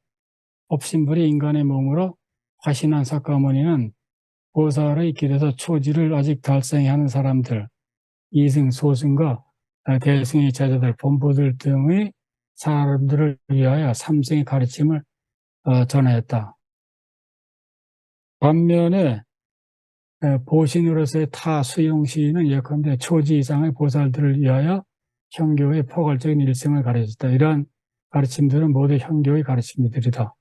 법신불이 인간의 몸으로 화신한 석가모니는 보살의 길에서 초지를 아직 달성해야 하는 사람들, 이승, 소승과 대승의 제자들, 본부들 등의 사람들을 위하여 삼성의 가르침을 전하였다. 반면에 보신으로서의 타수용 시인은 예컨대 초지 이상의 보살들을 위하여 형교의 포괄적인 일생을 가르쳤다. 이러한 가르침들은 모두 형교의 가르침들이다.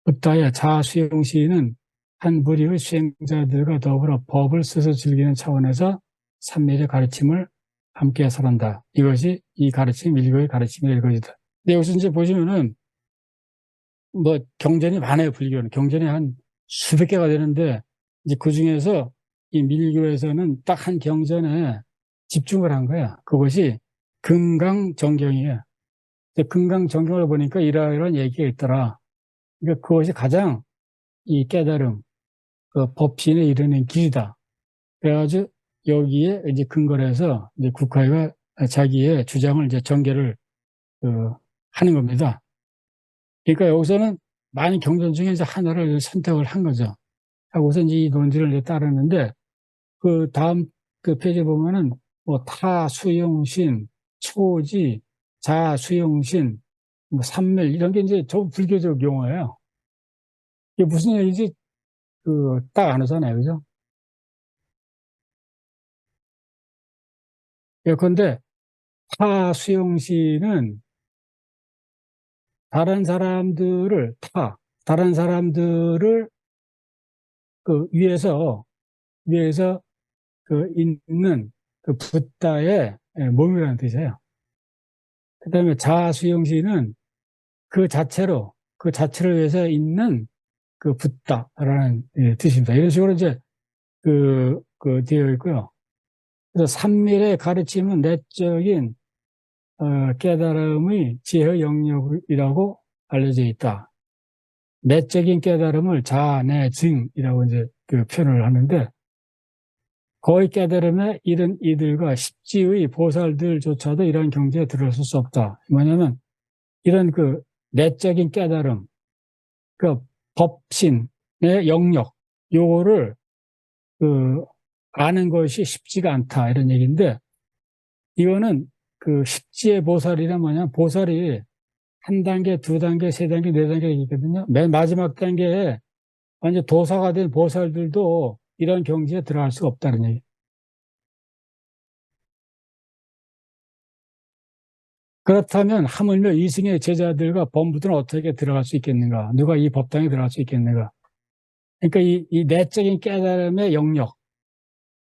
붓다의 자수용 시인은 한 무리의 수행자들과 더불어 법을 스스로 즐기는 차원에서 삼밀의 가르침을 함께 설한다. 이것이 이 가르침, 일교의 가르침이 이것이다. 근데 여기서 이제 보시면은 뭐 경전이 많아요. 불교는 경전이 한 수백 개가 되는데 이제 그 중에서 이 밀교에서는 딱 한 경전에 집중을 한 거야. 그것이 금강정경이에요. 금강정경을 보니까 이러이러한 얘기가 있더라. 그러니까 그것이 가장 이 깨달음, 그 법신에 이르는 길이다. 그래가지고 여기에 이제 근거를 해서 이제 국화가 자기의 주장을 이제 전개를 하는 겁니다. 그러니까 여기서는 많은 경전 중에 이제 하나를 선택을 한 거죠. 하고서 이제 이 논지를 이제 따르는데 그 다음 그 페이지에 보면은 뭐 타수용신, 초지, 자수용신, 뭐 삼멸 이런 게 이제 저 불교적 용어예요. 이게 무슨 얘기인지 그 딱 안 오잖아요, 그죠? 예컨대 타수용신은 다른 사람들을 그 위에서 그 있는 그 붓다의 몸이라는 뜻이에요. 그 다음에 자수용신은 그 자체를 위해서 있는 그 붓다라는 뜻입니다. 이런 식으로 이제 되어 있고요. 그래서 삼밀의 가르침은 내적인 깨달음의 지혜 영역이라고 알려져 있다. 내적인 깨달음을 자내증이라고 이제 그 표현을 하는데 거의 깨달음에 이른 이들과 십지의 보살들조차도 이런 경지에 들어설 수 없다. 뭐냐면 이런 그 내적인 깨달음, 그 법신의 영역, 요거를 그 아는 것이 쉽지가 않다 이런 얘기인데 이거는 그 십지의 보살이란 뭐냐? 보살이 한 단계, 두 단계, 세 단계, 네 단계가 있거든요. 맨 마지막 단계에 완전 도사가 된 보살들도 이런 경지에 들어갈 수가 없다는 얘기. 그렇다면 하물며 이승의 제자들과 범부들은 어떻게 들어갈 수 있겠는가? 누가 이 법당에 들어갈 수 있겠는가? 그러니까 이 내적인 깨달음의 영역,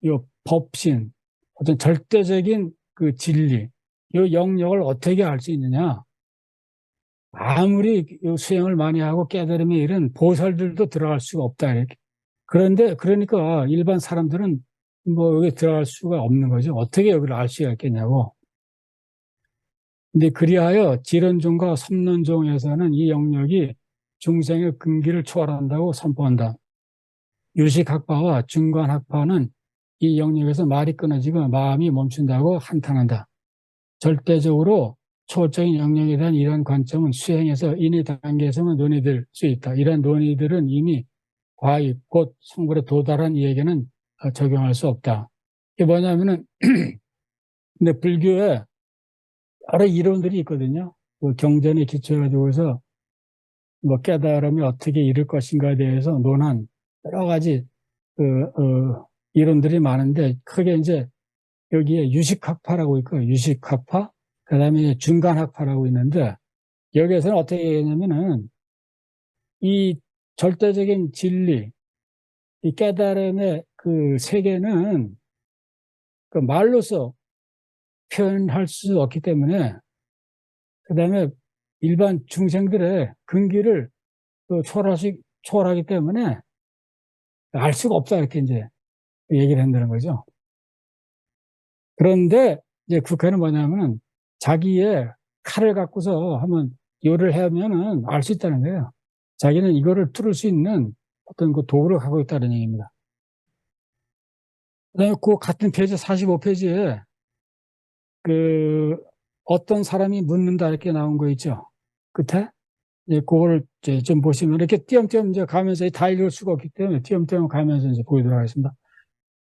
이 법신, 어떤 절대적인 그 진리, 이 영역을 어떻게 알 수 있느냐? 아무리 수행을 많이 하고 깨달음에 이른 보살들도 들어갈 수가 없다. 이렇게. 그러니까 일반 사람들은 뭐 여기 들어갈 수가 없는 거죠. 어떻게 여기를 알 수가 있겠냐고. 근데 그리하여 지론종과 삼론종에서는 이 영역이 중생의 근기를 초월한다고 선포한다. 유식학파와 중간학파는 이 영역에서 말이 끊어지고 마음이 멈춘다고 한탄한다. 절대적으로 초월적인 영역에 대한 이러한 관점은 수행에서 인의 단계에서만 논의될 수 있다. 이러한 논의들은 이미 과입, 곧 성불에 도달한 이에게는 적용할 수 없다. 이게 뭐냐면은, 근데 불교에 여러 이론들이 있거든요. 그 경전에 기초해가지고서 뭐 깨달음이 어떻게 이룰 것인가에 대해서 논한 여러 가지 이론들이 많은데 크게 이제 여기에 유식학파라고 있고 유식학파, 그다음에 중간학파라고 있는데 여기에서는 어떻게 했냐면은 이 절대적인 진리, 이 깨달음의 그 세계는 그 말로서 표현할 수 없기 때문에 그다음에 일반 중생들의 근기를 초월하기 때문에 알 수가 없다 이렇게 이제 얘기를 한다는 거죠. 그런데 이제 국회는 뭐냐면은 자기의 칼을 갖고서 한번 요를 하면은 알 수 있다는 거예요. 자기는 이거를 뚫을 수 있는 어떤 그 도구를 갖고 있다는 얘기입니다. 그다음에 그 같은 페이지 45페이지에 그 어떤 사람이 묻는다 이렇게 나온 거 있죠. 끝에 이제 그거를 이제 좀 보시면 이렇게 띄엄띄엄 이제 가면서 다 읽을 수가 없기 때문에 띄엄띄엄 가면서 이제 보이도록 하겠습니다.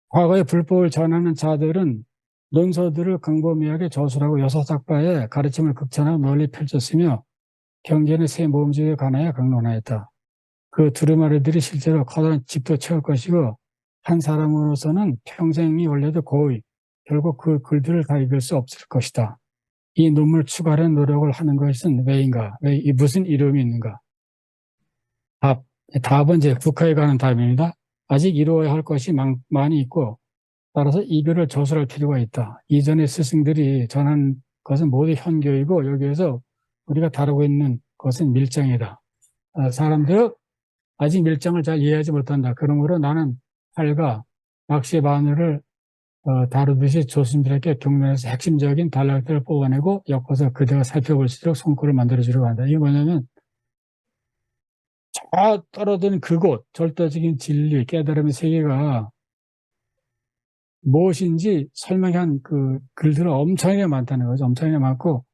과거의 불법을 전하는 자들은 논서들을 광범위하게 저술하고 여사삭파의 가르침을 극찬하고 널리 펼쳤으며 경제는 새 모험집에 관하여 강론하였다. 그 두루마리들이 실제로 커다란 집도 채울 것이고 한 사람으로서는 평생이 걸려도 거의 결국 그 글들을 다 읽을 수 없을 것이다. 이 논문을 추가하는 노력을 하는 것은 왜인가? 왜 무슨 이름이 있는가? 답은 이제 국가에 관한 답입니다. 아직 이루어야 할 것이 많이 있고 따라서 이 글을 저술할 필요가 있다. 이전의 스승들이 전한 것은 모두 현교이고 여기에서 우리가 다루고 있는 것은 밀장이다. 사람들은 아직 밀장을 잘 이해하지 못한다. 그러므로 나는 팔과 낚시의 바늘을 다루듯이 조심스럽게 경론에서 핵심적인 단락들을 뽑아내고 엮어서 그대가 살펴볼 수 있도록 손글을 만들어주려고 한다. 이게 뭐냐면 저 떨어진 그곳, 절대적인 진리, 깨달음의 세계가 무엇인지 설명한 그 글들은 엄청나게 많다는 거죠. 엄청나게 많고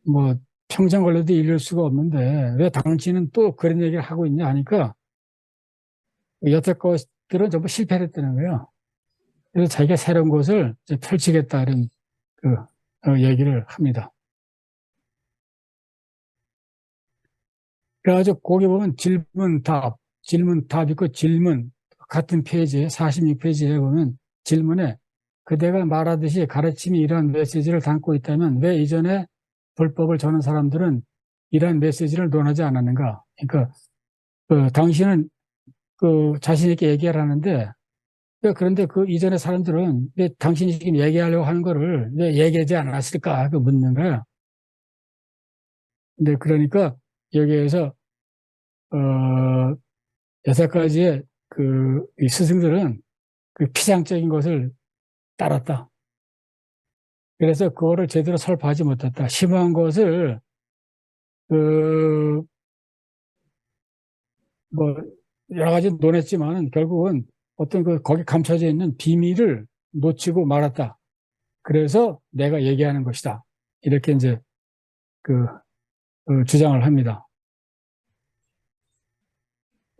뭐 평생 걸려도 읽을 수가 없는데 왜 당신은 또 그런 얘기를 하고 있냐 하니까 여태 것들은 전부 실패를 했다는 거예요. 그래서 자기가 새로운 것을 이제 펼치겠다 이런 얘기를 합니다. 그래가지고 거기 보면 질문 답 있고 질문 같은 페이지에 46페이지에 보면 질문에 그대가 말하듯이 가르침이 이러한 메시지를 담고 있다면 왜 이전에 불법을 전한 사람들은 이러한 메시지를 논하지 않았는가? 그러니까 당신은 자신 있게 얘기를 하는데 그런데 그 이전의 사람들은 왜 당신이 지금 얘기하려고 하는 거를 왜 얘기하지 않았을까? 묻는 거야. 근데 그러니까 여기에서 여섯 가지의 이 스승들은 그 피상적인 것을 따랐다. 그래서 그거를 제대로 설파하지 못했다. 심오한 것을 뭐 여러 가지 논했지만 결국은 어떤 거기 감춰져 있는 비밀을 놓치고 말았다. 그래서 내가 얘기하는 것이다. 이렇게 이제 주장을 합니다.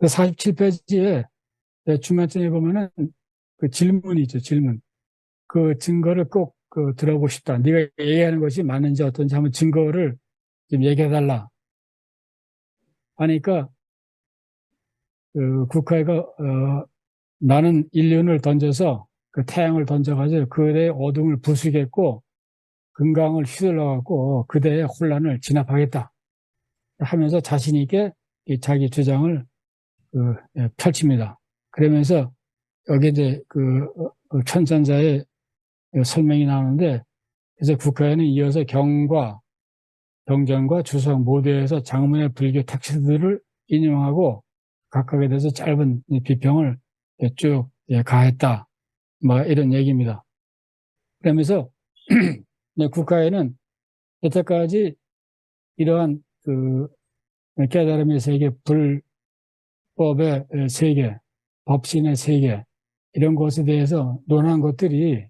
47페이지에 중간쯤에 보면은 그 질문이 있죠. 질문. 그 증거를 꼭 들어보고 싶다. 네가 얘기하는 것이 맞는지 어떤지 한번 증거를 좀 얘기해달라. 하니까 국가가 나는 인륜을 던져서 그 태양을 던져가지고 그대의 어둠을 부수겠고 금강을 휘둘러갖고 그대의 혼란을 진압하겠다 하면서 자신 있게 자기 주장을 펼칩니다. 그러면서 여기 이제 천선자의 설명이 나오는데 그래서 국가에는 이어서 경과, 경전과 주석 모두에서 장문의 불교 텍스트들을 인용하고 각각에 대해서 짧은 비평을 쭉 가했다. 뭐 이런 얘기입니다. 그러면서 국가에는 여태까지 이러한 깨달음의 세계, 불법의 세계, 법신의 세계 이런 것에 대해서 논한 것들이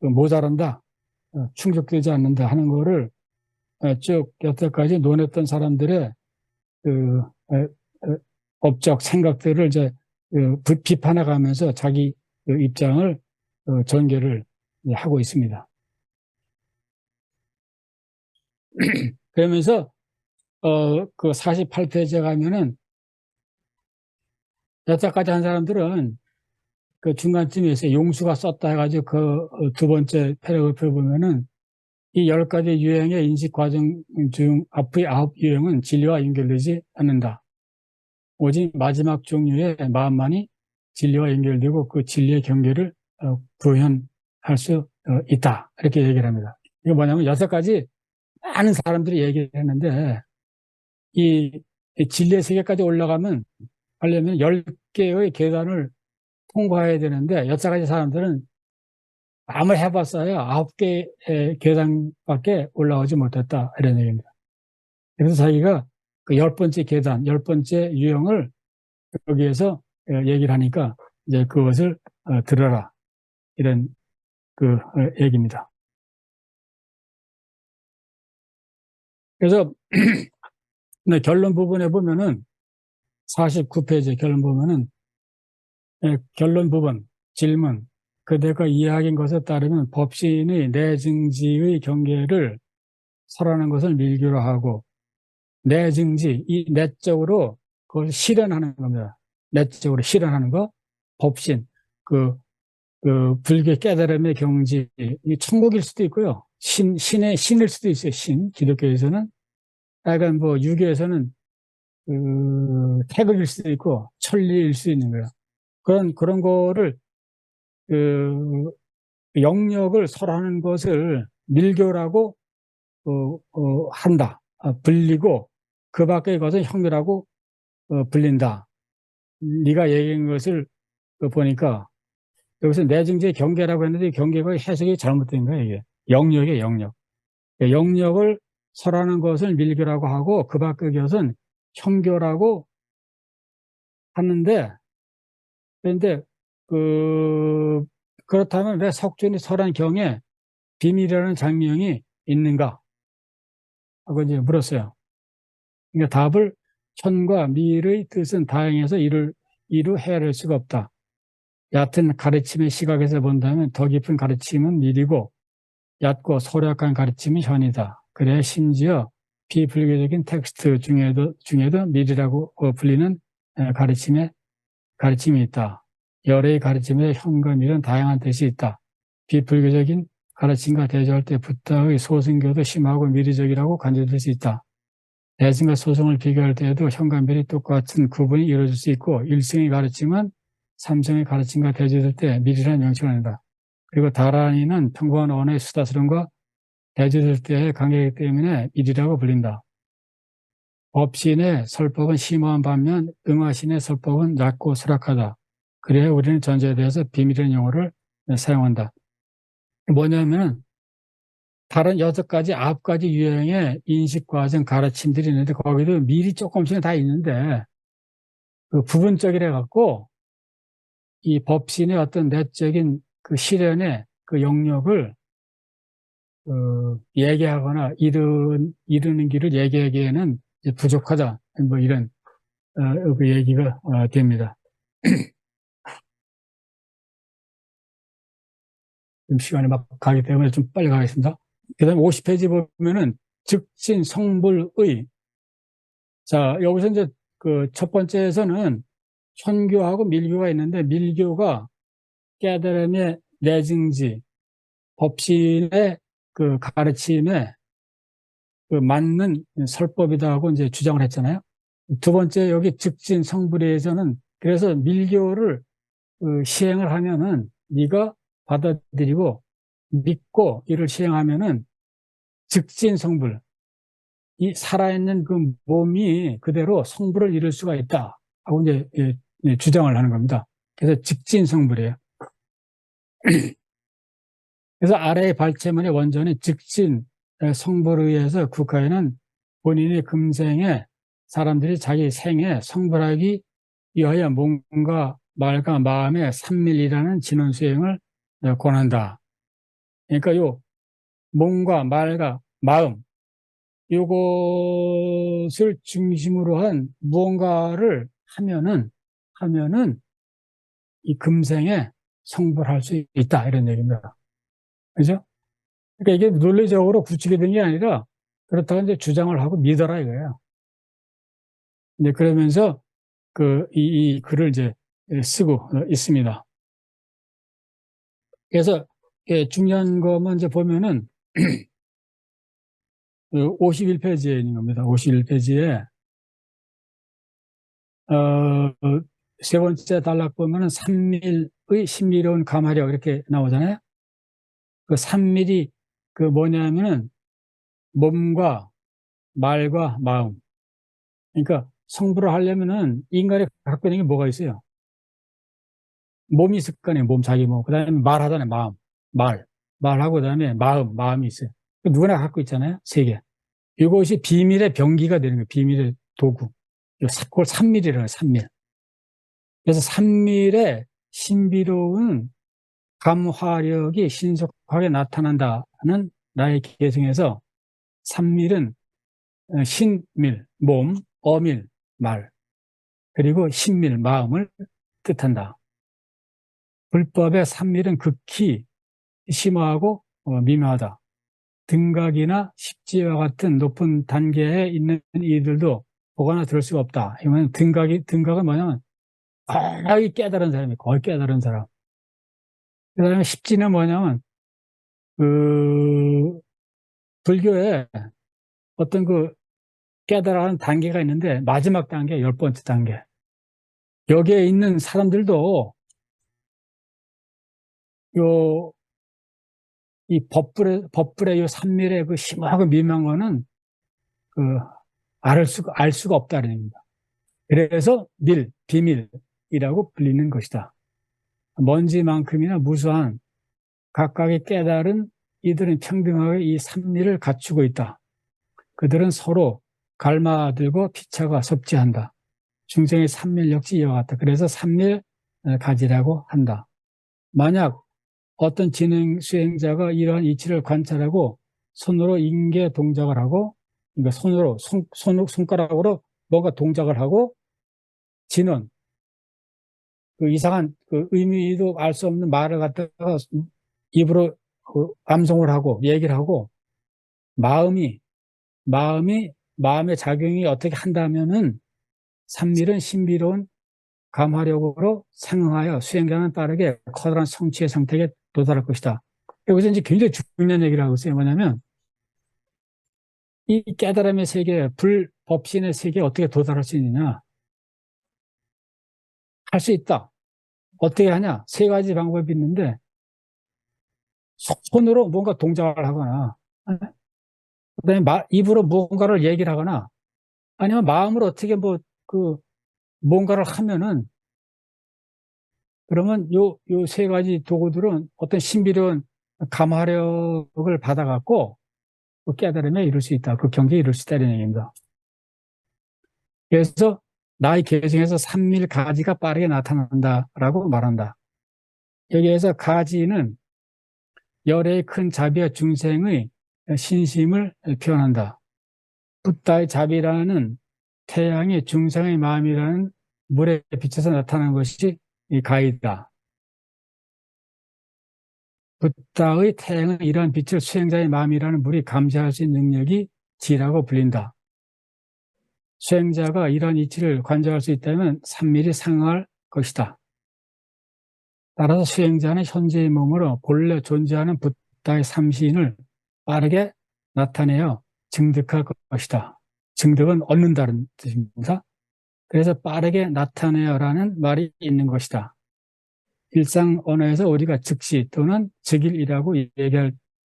모자란다, 충족되지 않는다 하는 거를 쭉 여태까지 논했던 사람들의 업적 생각들을 이제 비판해가면서 자기 입장을 전개를 하고 있습니다. 그러면서 그 48페이지에 가면은 여태까지 한 사람들은 그 중간쯤에 있어요. 용수가 썼다 해가지고 그 두 번째 패러그래프를 보면은 이 10가지 유형의 인식 과정 중 앞의 9유형은 진리와 연결되지 않는다. 오직 마지막 종류의 마음만이 진리와 연결되고 그 진리의 경계를 구현할 수 있다. 이렇게 얘기를 합니다. 이거 뭐냐면 6가지 많은 사람들이 얘기를 했는데 이 진리의 세계까지 올라가면 하려면 10개의 계단을 통과해야 되는데 6가지 사람들은 아무리 해봤어요. 9개의 계단밖에 올라오지 못했다. 이런 얘기입니다. 그래서 자기가 그 10번째 계단, 10번째 유형을 여기에서 얘기를 하니까 이제 그것을 들어라. 이런 얘기입니다. 그래서 결론 부분에 보면은 49페이지 결론 보면은 결론 부분, 질문, 그 내가 이야기한 것에 따르면 법신의 내증지의 경계를 설하는 것을 밀교로 하고 내증지, 이 내적으로 그걸 실현하는 겁니다. 내적으로 실현하는 거, 법신, 그, 불교 깨달음의 경지, 이 천국일 수도 있고요. 신일 수도 있어요. 기독교에서는. 약간 뭐, 유교에서는, 태극일 수도 있고, 천리일 수도 있는 거예요. 그런 거를, 그, 영역을 설하는 것을 밀교라고, 한다. 불리고, 그 밖의 것은 형교라고, 불린다. 네가 얘기한 것을 보니까, 여기서 내증지의 경계라고 했는데, 경계가 해석이 잘못된 거예요, 이게. 영역이에요, 영역. 영역을 설하는 것을 밀교라고 하고, 그 밖의 것은 형교라고 하는데, 그런데, 그렇다면 왜 석존이 설한 경에 비밀이라는 장명이 있는가? 하고 이제 물었어요. 그러니까 답을 천과 밀의 뜻은 다양해서 이루 헤아릴 수가 없다. 얕은 가르침의 시각에서 본다면 더 깊은 가르침은 밀이고 얕고 소략한 가르침은 현이다. 그래 심지어 비불교적인 텍스트 중에도 밀이라고 불리는 가르침이 있다. 열의 가르침에 현과 밀은 다양한 뜻이 있다. 비불교적인 가르침과 대조할 때 붓다의 소승교도 심하고 미리적이라고 간주될 수 있다. 대승과 소승을 비교할 때에도 현과 밀이 똑같은 구분이 이루어질 수 있고 일승의 가르침은 삼승의 가르침과 대조될 때 밀이라는 명칭을 한다. 그리고 다란이는 평범한 언어의 수다스름과 대조될 때의 관계이기 때문에 밀이라고 불린다. 법신의 설법은 심오한 반면 응화신의 설법은 얕고 소략하다. 그래야 우리는 전제에 대해서 비밀이라는 용어를 사용한다. 뭐냐면은 다른 6가지, 9가지 유형의 인식과정 가르침들이 있는데 거기도 미리 조금씩은 다 있는데 그 부분적이라 갖고 이 법신의 어떤 내적인 그 실현의 그 영역을 얘기하거나 이르는 길을 얘기하기에는 부족하다. 뭐 이런 그 얘기가 됩니다. 좀 시간이 막 가기 때문에 좀 빨리 가겠습니다. 그 다음에 50페이지 보면은 즉신 성불의. 자, 여기서 이제 그 첫 번째에서는 현교하고 밀교가 있는데 밀교가 깨달음의 내증지, 법신의 그 가르침에 그 맞는 설법이다 하고 이제 주장을 했잖아요. 두 번째 여기 즉진 성불에서는 그래서 밀교를 시행을 하면은 네가 받아들이고 믿고 이를 시행하면은 즉진 성불, 이 살아있는 그 몸이 그대로 성불을 이룰 수가 있다 하고 이제 주장을 하는 겁니다. 그래서 직진 성불이에요. 그래서 아래의 발제문의 원전인 직진 성불에 의해서 국가에는 본인의 금생에 사람들이 자기 생에 성불하기 위하여 몸과 말과 마음의 삼밀이라는 진원 수행을 권한다. 그러니까 요 몸과 말과 마음 요것을 중심으로 한 무언가를 하면은 이 금생에 성불할 수 있다 이런 얘기입니다. 그죠? 그러니까 이게 논리적으로 굳히게 된 게 아니라 그렇다고 이제 주장을 하고 믿어라 이거예요. 이제 그러면서 이 글을 이제 쓰고 있습니다. 그래서 중요한 것만 이제 보면은 51페이지에 있는 겁니다. 51페이지에 세 번째 단락 보면은 삼밀의 신비로운 감화력 이렇게 나오잖아요. 그 삼밀이 그 뭐냐면은 몸과 말과 마음. 그러니까 성불을 하려면은 인간이 갖고 있는 게 뭐가 있어요? 몸이 있을 거 아니에요. 몸, 자기 몸. 그 다음에 말하잖아요. 마음. 말하고 그 다음에 마음이 있어요. 누구나 갖고 있잖아요. 3개. 이것이 비밀의 병기가 되는 거예요. 비밀의 도구. 그걸 삼밀이라고 해요. 삼밀. 그래서 삼밀의 신비로운 감화력이 신속하게 나타난다는 나의 계승에서 삼밀은 신밀, 몸, 어밀, 말, 그리고 신밀, 마음을 뜻한다. 불법의 삼밀은 극히 심오하고 미묘하다. 등각이나 십지와 같은 높은 단계에 있는 이들도 보거나 들을 수가 없다. 이건 등각은 뭐냐면 거의 깨달은 사람이 거의 깨달은 사람. 그 다음에 십지는 뭐냐면 그 불교에 어떤 그 깨달아가는 단계가 있는데 마지막 단계, 10번째 단계. 여기에 있는 사람들도 요 이 법불의 요 삼밀의 그 심하고 미묘한 거는 그 알 수가 없다는 얘기입니다. 그래서 비밀이라고 불리는 것이다. 먼지만큼이나 무수한 각각의 깨달은 이들은 평등하게 이 삼밀을 갖추고 있다. 그들은 서로 갈마들고 피차가 섭지한다. 중생의 삼밀 역시 이와 같다. 그래서 삼밀 가지라고 한다. 만약 어떤 지능 수행자가 이러한 이치를 관찰하고 손으로 인계 동작을 하고, 그러니까 손가락으로 뭔가 동작을 하고, 지는 그 이상한 그 의미도 알 수 없는 말을 갖다가 입으로 그 암송을 하고 얘기를 하고, 마음의 작용이 어떻게 한다면은 삼밀은 신비로운 감화력으로 상응하여 수행자는 빠르게 커다란 성취의 상태에 도달할 것이다. 여기서 이제 굉장히 중요한 얘기를 하고 있어요. 뭐냐면 이 깨달음의 세계, 불법신의 세계에 어떻게 도달할 수 있느냐? 할 수 있다. 어떻게 하냐? 세 가지 방법이 있는데 손으로 뭔가 동작을 하거나, 그다음에 입으로 뭔가를 얘기를 하거나, 아니면 마음으로 어떻게 뭔가를 하면은, 그러면 요 세 가지 도구들은 어떤 신비로운 감화력을 받아갖고 그 깨달음에 이룰 수 있다. 그 경지에 이룰 수 있다는 얘기입니다. 그래서 나의 개성에서 삼밀 가지가 빠르게 나타난다라고 말한다. 여기에서 가지는 열의 큰 자비와 중생의 신심을 표현한다. 붓다의 자비라는 태양이 중생의 마음이라는 물에 비춰서 나타나는 것이 이 가이다. 붓다의 태양은 이러한 빛을 수행자의 마음이라는 물이 감지할 수 있는 능력이 지라고 불린다. 수행자가 이러한 이치를 관照할 수 있다면 삼밀이 상응할 것이다. 따라서 수행자는 현재의 몸으로 본래 존재하는 붓다의 삼시인을 빠르게 나타내어 증득할 것이다. 증득은 얻는다는 뜻입니다. 그래서 빠르게 나타내어라는 말이 있는 것이다. 일상 언어에서 우리가 즉시 또는 즉일이라고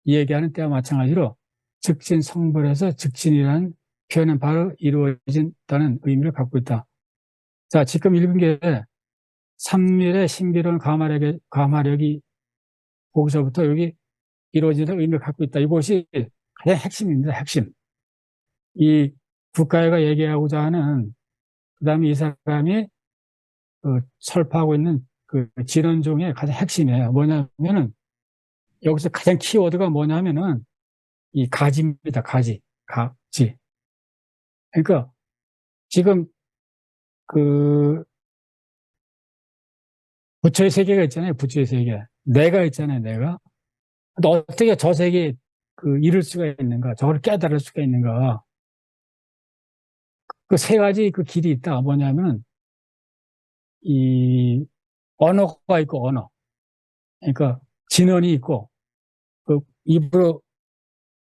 얘기하는 때와 마찬가지로 즉신 성불에서 즉신이라는 표현은 바로 이루어진다는 의미를 갖고 있다. 자, 지금 읽은 게 삼밀의 신비로운 감화력이 거기서부터 여기 이루어지는 의미를 갖고 있다. 이것이 가장 핵심입니다. 핵심. 이 국가회가 얘기하고자 하는, 그 다음에 이 사람이 설파하고 있는 그 진원종의 가장 핵심이에요. 뭐냐면은 여기서 가장 키워드가 뭐냐면은 이 가지입니다. 가지. 그러니까 지금 그 부처의 세계가 있잖아요. 부처의 세계. 내가 있잖아요. 내가. 근데 어떻게 저 세계에 이룰 수가 있는가? 저걸 깨달을 수가 있는가? 그 세 가지 그 길이 있다. 뭐냐면 이 언어가 있고 언어. 그러니까 진언이 있고 그 입으로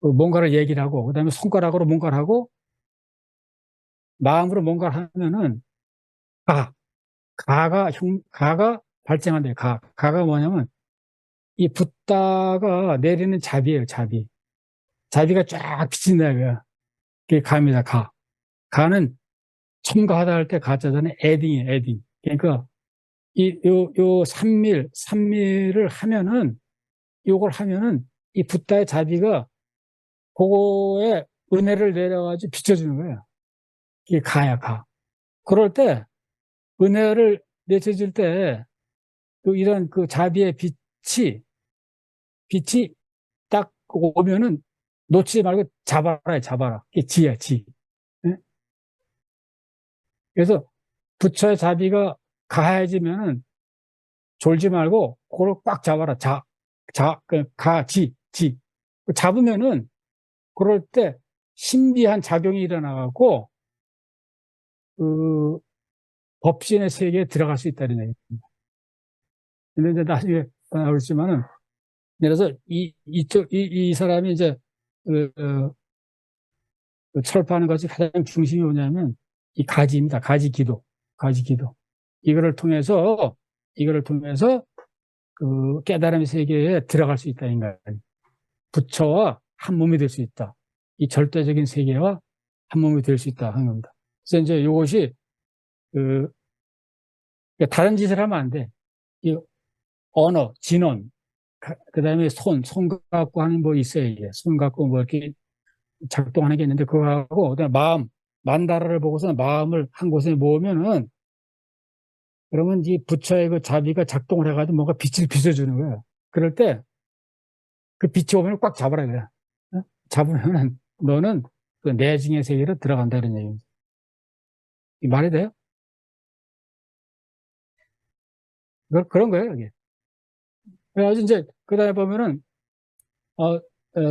그 뭔가를 얘기를 하고 그다음에 손가락으로 뭔가를 하고 마음으로 뭔가를 하면은 가, 가가 발생한대요. 가가 뭐냐면 이 붓다가 내리는 자비예요. 자비가 쫙 비친다 이거야. 그게 가입니다. 가는 첨가하다 할 때 가짜잖아요. 에딩이에요. 에딩. 그러니까 요 삼밀을 하면은 요걸 하면은 이 붓다의 자비가 그거에 은혜를 내려가지고 비춰주는 거예요. 이게 가. 그럴 때 은혜를 내쳐줄 때 이런 그 자비의 빛이 딱 오면은 놓치지 말고 잡아라. 이게 지야, 지. 예? 그래서 부처의 자비가 가해지면은 졸지 말고 그걸 꽉 잡아라. 지. 잡으면은 그럴 때 신비한 작용이 일어나갖고 그 법신의 세계에 들어갈 수 있다는 얘기입니다. 근데 이제 나중에 나오지만은 예를 들어서 이 사람이 이제 그, 철파하는 것이 가장 중심이 뭐냐면 이 가지입니다. 가지 기도. 이거를 통해서 그 깨달음의 세계에 들어갈 수 있다, 인간. 부처와 한 몸이 될 수 있다. 이 절대적인 세계와 한 몸이 될 수 있다 하는 겁니다. 그래서 이제 이것이 그 다른 짓을 하면 안 돼. 이 언어, 진언, 그다음에 손 갖고 하는 뭐 있어요, 이게. 손 갖고 뭐 이렇게 작동하는 게 있는데 그거하고 그다음에 마음, 만다라를 보고서 마음을 한 곳에 모으면은 그러면 이 부처의 그 자비가 작동을 해가지고 뭔가 빛을 비춰주는 거예요. 그럴 때 그 빛이 오면 꽉 잡아라 그래. 잡으면은 너는 그 내증의 세계로 들어간다는 얘기입니다. 이 말이 돼요? 그런 거예요, 이게. 그래가지고 이제 그다음에 보면은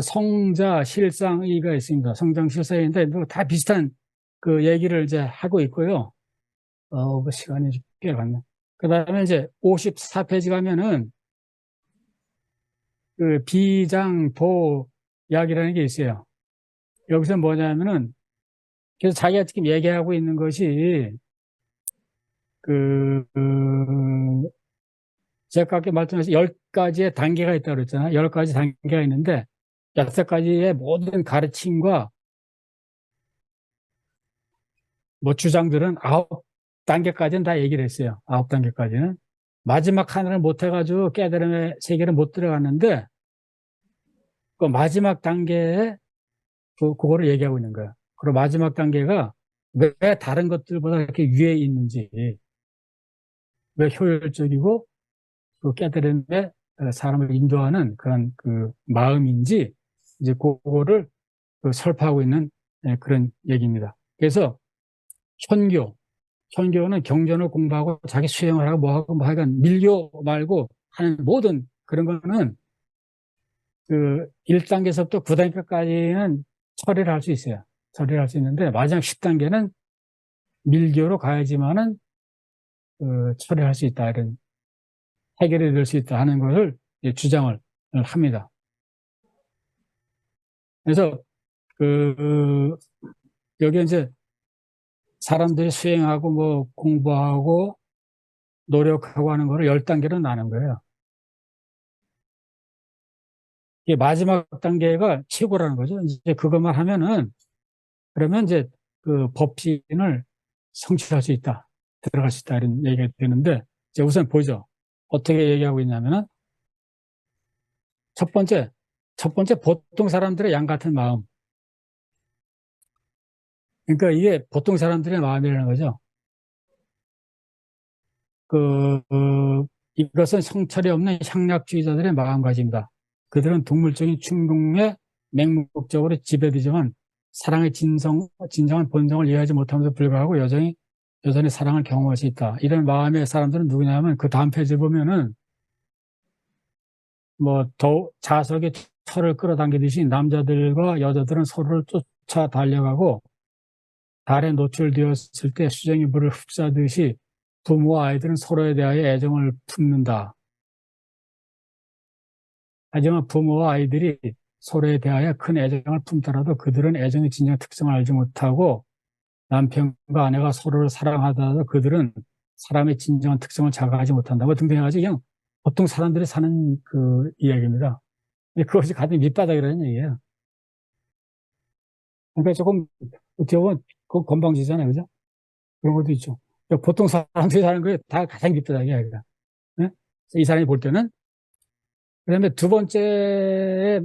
성자 실상이가 있습니다. 성장 실상인데 뭐 다 비슷한 그 얘기를 이제 하고 있고요. 그 시간이 꽤 갔네. 그다음에 이제 54페이지 가면은 그 비장도약이라는 게 있어요. 여기서 뭐냐면은 그래서 자기가 지금 얘기하고 있는 것이 제가 아까 말씀하신 10가지의 단계가 있다고 그랬잖아요. 10가지 단계가 있는데 6가지의 모든 가르침과 뭐 주장들은 9단계까지는 다 얘기를 했어요. 9단계까지는. 마지막 하나를 못 해가지고 깨달음의 세계를 못 들어갔는데 그 마지막 단계에 그거를 얘기하고 있는 거예요. 그리고 마지막 단계가 왜 다른 것들보다 이렇게 위에 있는지, 왜 효율적이고 그 깨달음에 사람을 인도하는 그런 그 마음인지 이제 그거를 설파하고 있는 그런 얘기입니다. 그래서 현교는 경전을 공부하고 자기 수행을 하고 뭐 하고 뭐 하여간 밀교 말고 하는 모든 그런 거는 그 1단계에서부터 9단계까지는 처리를 할 수 있어요. 처리를 할 수 있는데 마지막 10단계는 밀교로 가야지만은 처리할 수 있다. 이런 해결이 될 수 있다 하는 것을 주장을 합니다. 그래서 여기 이제 사람들이 수행하고 뭐 공부하고 노력하고 하는 거를 10단계로 나눈 거예요. 이게 마지막 단계가 최고라는 거죠. 이제 그것만 하면은 그러면 이제 그 법신을 성취할 수 있다. 들어갈 수 있다. 이런 얘기가 되는데 이제 우선 보죠. 어떻게 얘기하고 있냐면은 첫 번째 보통 사람들의 양 같은 마음. 그러니까 이게 보통 사람들의 마음이라는 거죠. 이것은 성찰이 없는 향락주의자들의 마음가짐이다. 그들은 동물적인 충동에 맹목적으로 지배되지만 사랑의 진정한 본성을 이해하지 못하면서 불구하고 여전히 사랑을 경험할 수 있다. 이런 마음의 사람들은 누구냐면 그 다음 페이지 보면은 뭐 자석의 철을 끌어당기듯이 남자들과 여자들은 서로를 쫓아 달려가고 달에 노출되었을 때 수정이 물을 흡수하듯이 부모와 아이들은 서로에 대하여 애정을 품는다. 하지만 부모와 아이들이 서로에 대하여 큰 애정을 품더라도 그들은 애정의 진정한 특성을 알지 못하고 남편과 아내가 서로를 사랑하더라도 그들은 사람의 진정한 특성을 자각하지 못한다. 뭐 등등 해가지고 그냥 보통 사람들이 사는 그 이야기입니다. 그것이 가장 밑바닥이라는 얘기예요. 그러니까 조금 어떻게 보면 그 건방지잖아요. 그죠? 그런 것도 있죠. 그러니까 보통 사람들이 사는 거에 다 가장 밑바닥이야. 그러니까. 네? 이 사람이 볼 때는. 그다음에 두 번째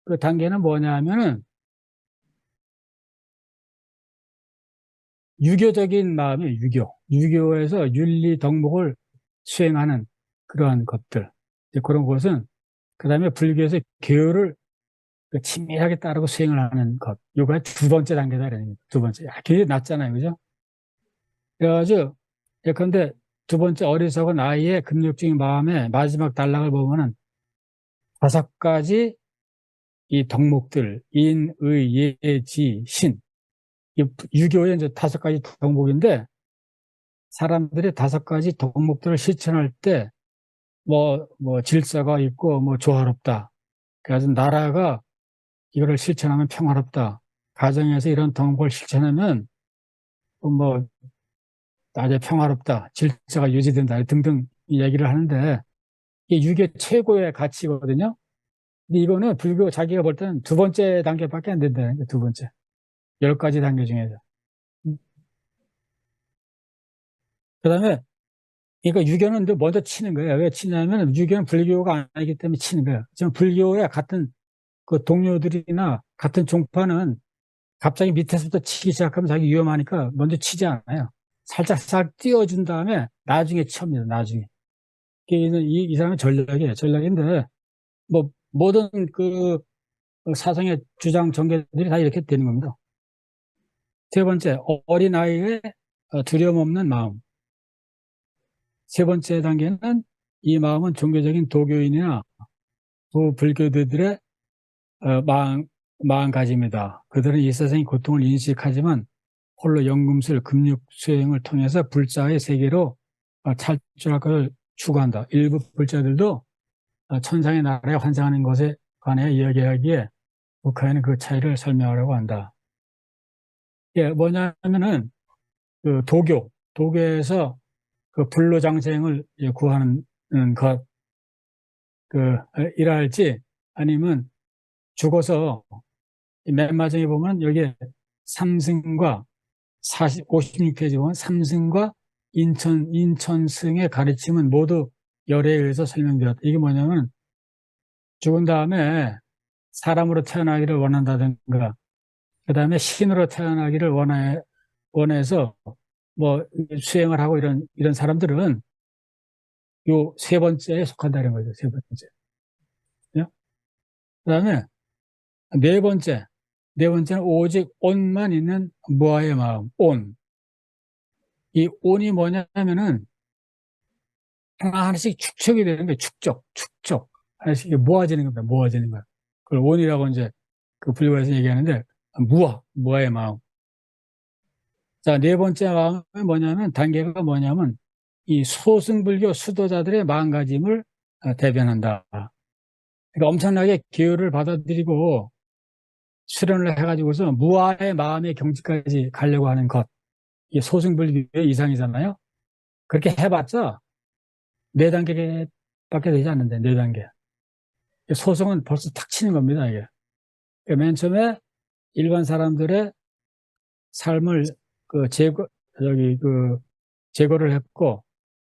그 단계는 뭐냐면은 유교적인 마음이에요. 유교에서 윤리 덕목을 수행하는 그러한 것들. 그런 것은 그다음에 불교에서 교율을 치밀하게 따르고 수행을 하는 것. 요가 두 번째 단계다. 두 번째. 굉장히 낮잖아요. 그죠? 그래가지고, 예컨대 두 번째 어리석은 아이의 금욕적인 마음의 마지막 단락을 보면은 5가지 이 덕목들, 인, 의, 예, 지, 신. 이 유교의 이제 5가지 덕목인데 사람들이 5가지 덕목들을 실천할 때 질서가 있고 조화롭다. 그래서 나라가 이거를 실천하면 평화롭다. 가정에서 이런 덕목을 실천하면 뭐 아주 평화롭다. 질서가 유지된다. 등등 얘기를 하는데 이게 유교 최고의 가치거든요. 근데 이거는 불교 자기가 볼 때는 두 번째 단계밖에 안 된다는 거예요. 두 번째. 10가지 단계 중에서. 그 다음에, 그러니까 유교는 먼저 치는 거예요. 왜 치냐면 유교는 불교가 아니기 때문에 치는 거예요. 지금 불교의 같은 그 동료들이나 같은 종파는 갑자기 밑에서부터 치기 시작하면 자기 위험하니까 먼저 치지 않아요. 살짝 띄워준 다음에 나중에 칩니다. 나중에. 이 사람의 전략이에요. 전략인데, 모든 사상의 주장 전개들이 다 이렇게 되는 겁니다. 세 번째, 어린아이의 두려움 없는 마음. 세 번째 단계는 이 마음은 종교적인 도교인이나 불교도들의 마음가짐이다. 그들은 이 세상의 고통을 인식하지만 홀로 연금술, 금육 수행을 통해서 불자의 세계로 탈출할 것을 추구한다. 일부 불자들도 천상의 나라에 환상하는 것에 관해 이야기하기에 북한은 그 차이를 설명하려고 한다. 예, 뭐냐면은 그 도교에서 그 불로장생을 구하는 것, 이랄지 아니면 죽어서 맨 마지막에 보면 여기에 삼승과 56페이지 보면 삼승과 인천승의 가르침은 모두 열에 의해서 설명되었다. 이게 뭐냐면 죽은 다음에 사람으로 태어나기를 원한다든가 그 다음에 신으로 태어나기를 원해서 수행을 하고 이런 사람들은 요 세 번째에 속한다는 거죠. 세 번째. 그 다음에 네 번째는 오직 온만 있는 무아의 마음, 온. 이 온이 뭐냐면은 하나씩 축적이 되는 거예요. 축적. 하나씩 모아지는 겁니다. 모아지는 거예요. 그걸 온이라고 이제 그 불교에서 얘기하는데, 무아의 마음. 자, 네 번째 마음은 단계가 뭐냐면, 이 소승불교 수도자들의 마음가짐을 대변한다. 그러니까 엄청나게 기회를 받아들이고 수련을 해가지고서 무아의 마음의 경지까지 가려고 하는 것. 이게 소승불교의 이상이잖아요. 그렇게 해봤자 4단계밖에 되지 않는데, 4단계. 소승은 벌써 탁 치는 겁니다, 이게. 그러니까 맨 처음에 일반 사람들의 삶을 제거를 했고,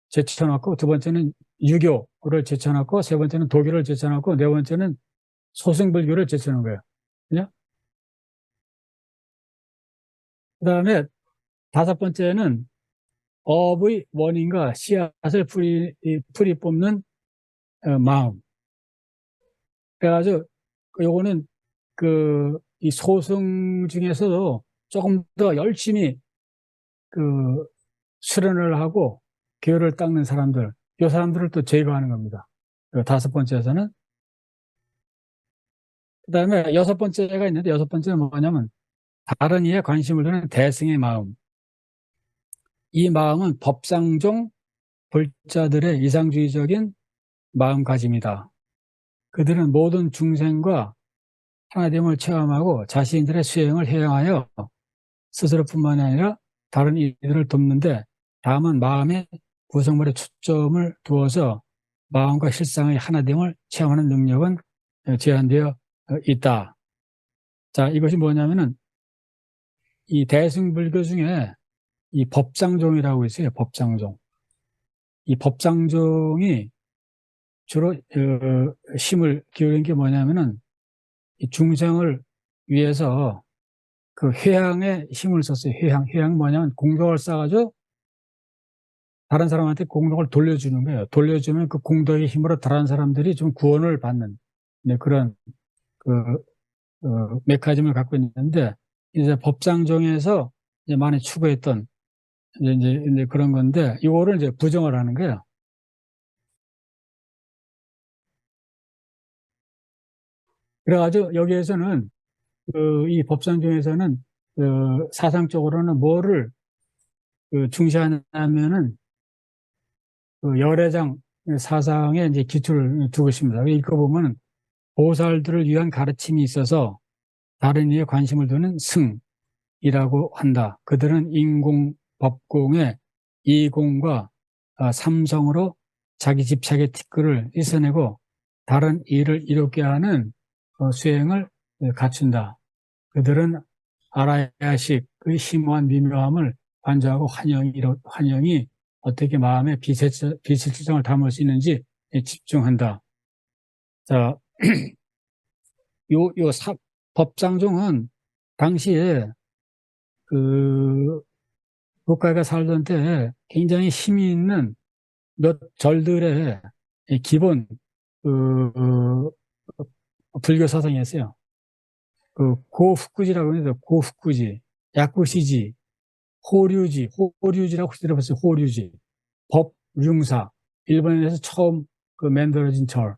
제쳐놓고, 두 번째는 유교를 제쳐놓고, 세 번째는 도교를 제쳐놓고, 네 번째는 소승불교를 제쳐놓은 거예요. 그죠? 그 다음에 다섯 번째는 업의 원인과 씨앗을 풀이 뽑는 마음. 그래가지고, 요거는 이 소승 중에서도 조금 더 열심히 수련을 하고 교회를 닦는 사람들, 이 사람들을 또 제거하는 겁니다. 다섯 번째에서는. 그 다음에 여섯 번째가 있는데, 여섯 번째는 뭐냐면, 다른 이에 관심을 두는 대승의 마음. 이 마음은 법상종 불자들의 이상주의적인 마음가짐이다. 그들은 모든 중생과 하나됨을 체험하고 자신들의 수행을 해양하여 스스로뿐만 아니라 다른 이들을 돕는데 다만 마음의 구성물에 초점을 두어서 마음과 실상의 하나됨을 체험하는 능력은 제한되어 있다. 자, 이것이 뭐냐면은 이 대승불교 중에 이 법상종이라고 있어요. 법상종. 이 법상종이 주로 힘을 기울인 게 뭐냐면은 이 중생을 위해서 그 회향에 힘을 썼어요. 회향 뭐냐면 공덕을 쌓아가지고 다른 사람한테 공덕을 돌려주는 거예요. 돌려주면 그 공덕의 힘으로 다른 사람들이 좀 구원을 받는 그런 그 메커니즘을 갖고 있는데 이제 법상정에서 이제 많이 추구했던 이제 그런 건데, 이거를 이제 부정을 하는 거예요. 그래가지고 여기에서는, 이 법상 중에서는, 사상적으로는 뭐를 중시하냐면은, 열애장 사상에 이제 기초를 두고 있습니다. 이거 보면 보살들을 위한 가르침이 있어서 다른 이에 관심을 두는 승이라고 한다. 그들은 인공, 법공의 이공과 삼성으로 자기 집착의 티끌을 씻어내고 다른 일을 이롭게 하는 수행을 갖춘다. 그들은 아라야식의 심오한 미묘함을 관조하고 환영이 어떻게 마음의 비실질성을 담을 수 있는지 집중한다. 자, 요 법상종은 당시에 그 국가가 살던 때 굉장히 힘이 있는 몇 절들의 기본 그 불교 사상이었어요. 고후쿠지라고 하는데 고후쿠지, 야쿠시지, 호류지라고 혹시 들어봤어요? 호류지, 법융사, 일본에서 처음 만들어진 절.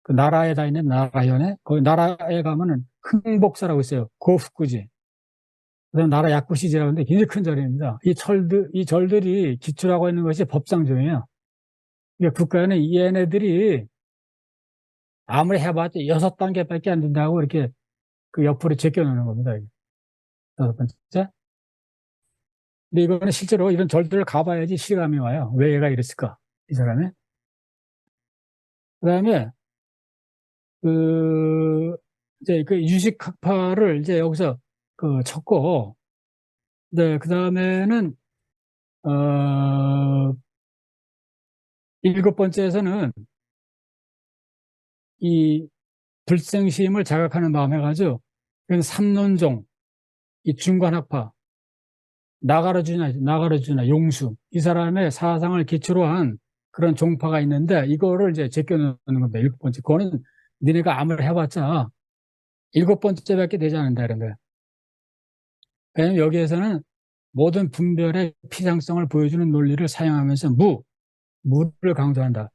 그 나라에 다 있는 나라현에 거기 나라에 가면은 흥복사라고 있어요. 고후쿠지. 그다음 나라 야쿠시지라고 하는데 굉장히 큰 절입니다. 이 절들이 기초라고 있는 것이 법상종이에요. 그러니까 국가에는 얘네들이 아무리 해봤자 6단계밖에 안 된다고 이렇게 그 옆으로 제껴놓는 겁니다. 이게. 6번째. 근데 이거는 실제로 이런 절들을 가봐야지 실감이 와요. 왜 얘가 이랬을까? 이 사람이. 그 다음에, 이제 그 유식학파를 이제 여기서 쳤고, 네, 그 다음에는, 어, 7번째에서는 이 불생심을 자각하는 마음 해가지고, 이건 삼론종, 이 중간학파, 나가르주나, 용수, 이 사람의 사상을 기초로 한 그런 종파가 있는데, 이거를 이제 제껴놓는 겁니다. 7번째. 그거는 니네가 아무리 해봤자 7번째밖에 되지 않는다, 이런 거예요. 왜냐면 여기에서는 모든 분별의 피상성을 보여주는 논리를 사용하면서 무를 강조한다.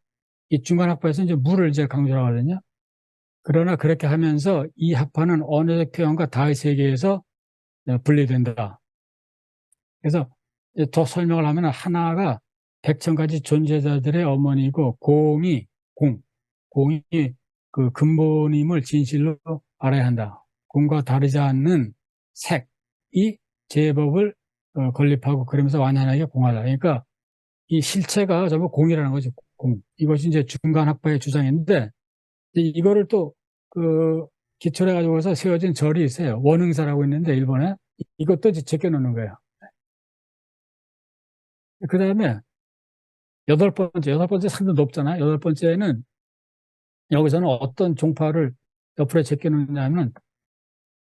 이 중간학파에서 이제 무를 이제 강조하거든요. 그러나 그렇게 하면서 이 학파는 언어적 표현과 다의 세계에서 분리된다. 그래서 더 설명을 하면 하나가 백천가지 존재자들의 어머니고 공이 그 근본임을 진실로 알아야 한다. 공과 다르지 않는 색이 제법을 건립하고 그러면서 완연하게 공하다. 그러니까 이 실체가 전부 공이라는 거죠. 공. 이것이 이제 중간학파의 주장인데 이거를 또 기초로 해가지고서 세워진 절이 있어요. 원흥사라고 있는데 일본에 이것도 제껴놓는 거예요. 그 다음에 여덟 번째 상도 높잖아요. 8번째는 여기서는 어떤 종파를 옆으로 제껴놓냐면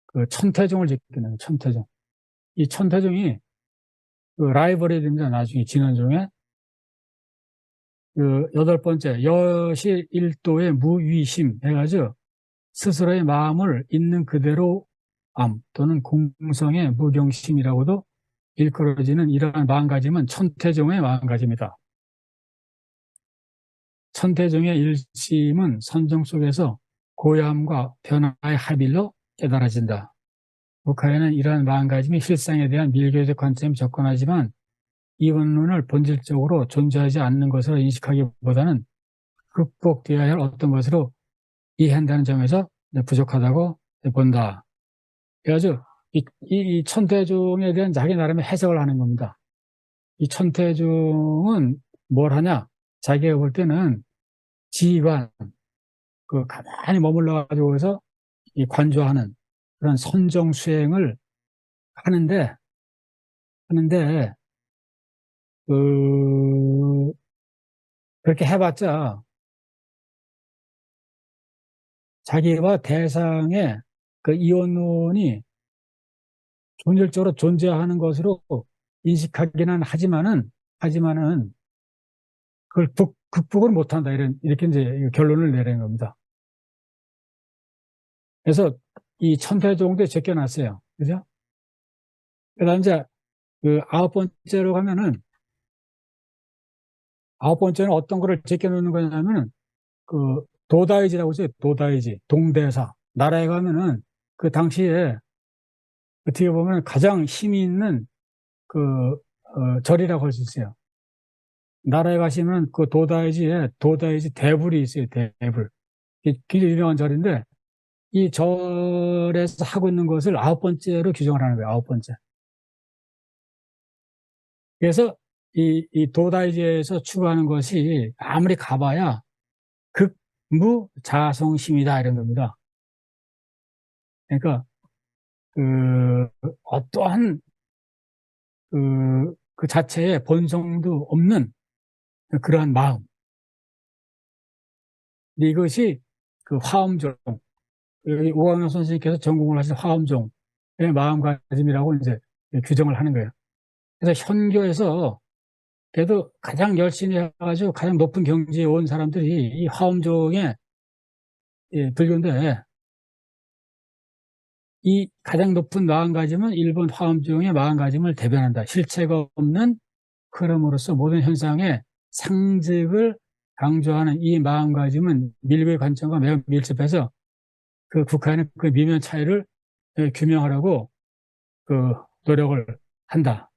그 천태종을 제껴놓는 천태종. 이 천태종이 라이벌이 됩니다. 나중에 진원종에 8번째 여실 일도의 무위심 해가지고 스스로의 마음을 있는 그대로 암 또는 공성의 무경심이라고도 일컬어지는 이러한 마음가짐은 천태종의 마음가짐이다. 천태종의 일심은 선정 속에서 고요함과 변화의 합일로 깨달아진다. 북한에는 이러한 마음가짐이 실상에 대한 밀교적 관점이 접근하지만 이원론을 본질적으로 존재하지 않는 것으로 인식하기보다는 극복되어야 할 어떤 것으로 이해한다는 점에서 부족하다고 본다. 그래가지고 이 천태종에 대한 자기 나름의 해석을 하는 겁니다. 이 천태종은 뭘 하냐? 자기가 볼 때는 지휘관, 가만히 머물러 가지고서 이 관조하는 그런 선정 수행을 하는데, 하는데, 그, 그렇게 해봤자 자기와 대상의 그 이원론이 본질적으로 존재하는 것으로 인식하기는 하지만은 그걸 극복을 못한다. 이렇게 이제 결론을 내린 겁니다. 그래서 이 천태종도 제껴놨어요. 그죠? 그 다음 이제 그 아홉 번째는 어떤 거를 제껴놓는 거냐면은, 그, 도다이지라고 있어요. 도다이지. 동대사. 나라에 가면은, 그 당시에 어떻게 보면 가장 힘이 있는 절이라고 할 수 있어요. 나라에 가시면 그 도다이지 대불이 있어요. 대불. 굉장히 유명한 절인데, 이 절에서 하고 있는 것을 아홉 번째로 규정을 하는 거예요. 아홉 번째. 그래서 이 도다이지에서 추구하는 것이 아무리 가봐야 극무자성심이다 이런 겁니다. 그러니까 그 어떠한 그 자체의 본성도 없는 그러한 마음. 이것이 그 화엄종, 여기 오광영 선생님께서 전공을 하신 화엄종의 마음가짐이라고 이제 규정을 하는 거예요. 그래서 현교에서 그래도 가장 열심히 해가지고 가장 높은 경지에 온 사람들이 이 화엄종의 불교인데, 이 가장 높은 마음가짐은 일본 화엄종의 마음가짐을 대변한다. 실체가 없는 흐름으로서 모든 현상의 상즉을 강조하는 이 마음가짐은 밀교의 관점과 매우 밀접해서 그 국가에는 그 미묘한 차이를 규명하려고 그 노력을 한다.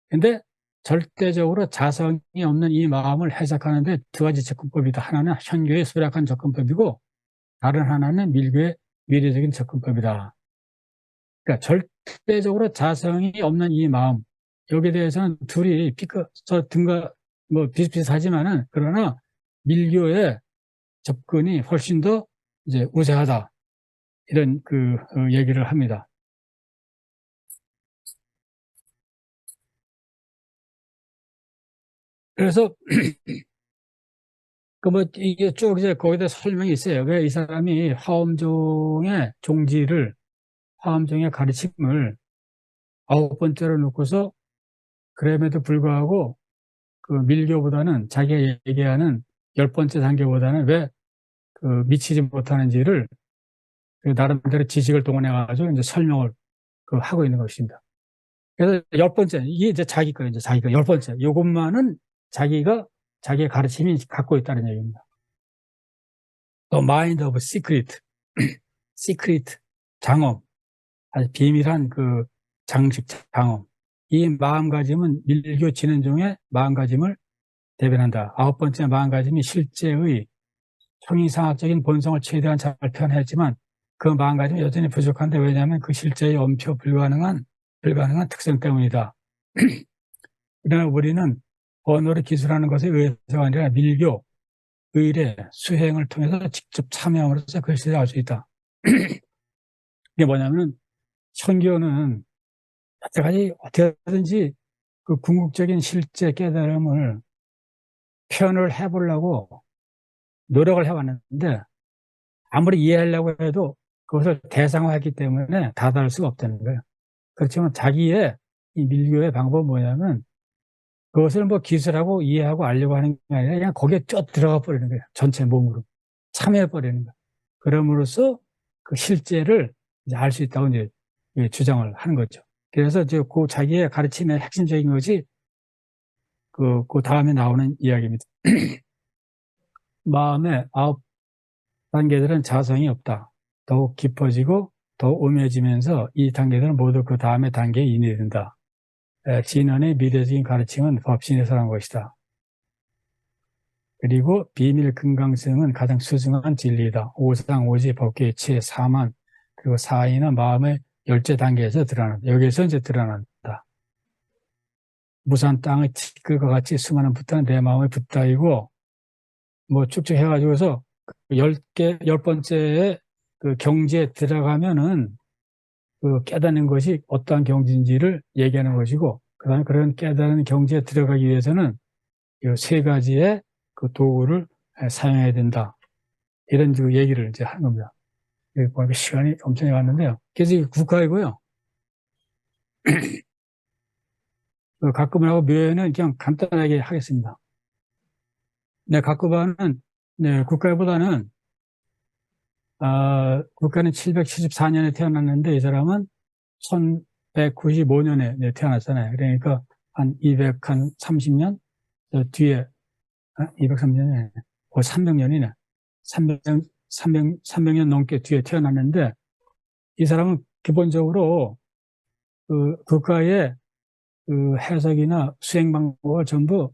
근데 절대적으로 자성이 없는 이 마음을 해석하는데 두 가지 접근법이다. 하나는 현교의 소략한 접근법이고 다른 하나는 밀교의 미래적인 접근법이다. 그러니까 절대적으로 자성이 없는 이 마음, 여기에 대해서는 둘이 저 등과 뭐 비슷비슷하지만은 그러나 밀교의 접근이 훨씬 더 이제 우세하다. 이런 얘기를 합니다. 그래서 그 뭐 이게 쭉 이제 거기다 설명이 있어요. 왜 이 사람이 화엄종의 가르침을 아홉 번째로 놓고서 그럼에도 불구하고 그 밀교보다는 자기가 얘기하는 열 번째 단계보다는 왜 그 미치지 못하는지를 그 나름대로 지식을 동원해가지고 이제 설명을 하고 있는 것입니다. 그래서 열 번째, 이게 이제 자기 거예요. 이제 자기가 열 번째. 이것만은 자기의 가르침이 갖고 있다는 얘기입니다. The mind of secret, secret, 장엄, 아주 비밀한 그 장식, 장엄. 이 마음가짐은 밀교 진언종의 마음가짐을 대변한다. 아홉 번째 마음가짐이 실제의 형이상학적인 본성을 최대한 잘 표현했지만 그 마음가짐이 여전히 부족한데 왜냐하면 그 실제의 엄표 불가능한 특성 때문이다. 그러나 우리는 언어를 기술하는 것에 의해서가 아니라 밀교, 의례, 수행을 통해서 직접 참여함으로써 그 실체를 알 수 있다. 이게 뭐냐면 선교는 여태까지 어떻게든지 그 궁극적인 실제 깨달음을 표현을 해보려고 노력을 해왔는데 아무리 이해하려고 해도 그것을 대상화했기 때문에 다다를 수가 없다는 거예요. 그렇지만 자기의 이 밀교의 방법은 뭐냐면 그것을 뭐 기술하고 이해하고 알려고 하는 게 아니라 그냥 거기에 쫙 들어가 버리는 거예요. 전체 몸으로. 참여해 버리는 거예요. 그럼으로써 그 실제를 이제 알 수 있다고 이제 주장을 하는 거죠. 그래서 이제 그 자기의 가르침의 핵심적인 것이 그 다음에 나오는 이야기입니다. 마음의 아홉 단계들은 자성이 없다. 더욱 깊어지고 더 오묘해지면서 이 단계들은 모두 그 다음의 단계에 인해된다. 진언의 미래적인 가르침은 법신에서 한 것이다. 그리고 비밀 금강성은 가장 수승한 진리이다. 오상오지 법계 최사만 그리고 사인은 마음의 열째 단계에서 드러난다. 여기에서 이제 드러난다. 무산 땅의 티끌과 같이 수많은 붓다는 내 마음의 붓다이고 뭐 쭉쭉 해가지고서 열 번째의 그 경지에 들어가면은 그 깨닫는 것이 어떠한 경지인지를 얘기하는 것이고, 그 다음에 그런 깨닫는 경지에 들어가기 위해서는 이 세 가지의 그 도구를 사용해야 된다. 이런 그 얘기를 이제 하는 겁니다. 여기 보니까 시간이 엄청 왔는데요. 그래서 이 국가이고요. 가끔은 하고 묘에는 그냥 간단하게 하겠습니다. 네, 가끔은, 네, 국가보다는 국가는 774년에 태어났는데 이 사람은 1195년에 태어났잖아요. 그러니까 한 230년 뒤에, 230년에, 300년이네. 300년 넘게 뒤에 태어났는데, 이 사람은 기본적으로 그 국가의 그 해석이나 수행 방법을 전부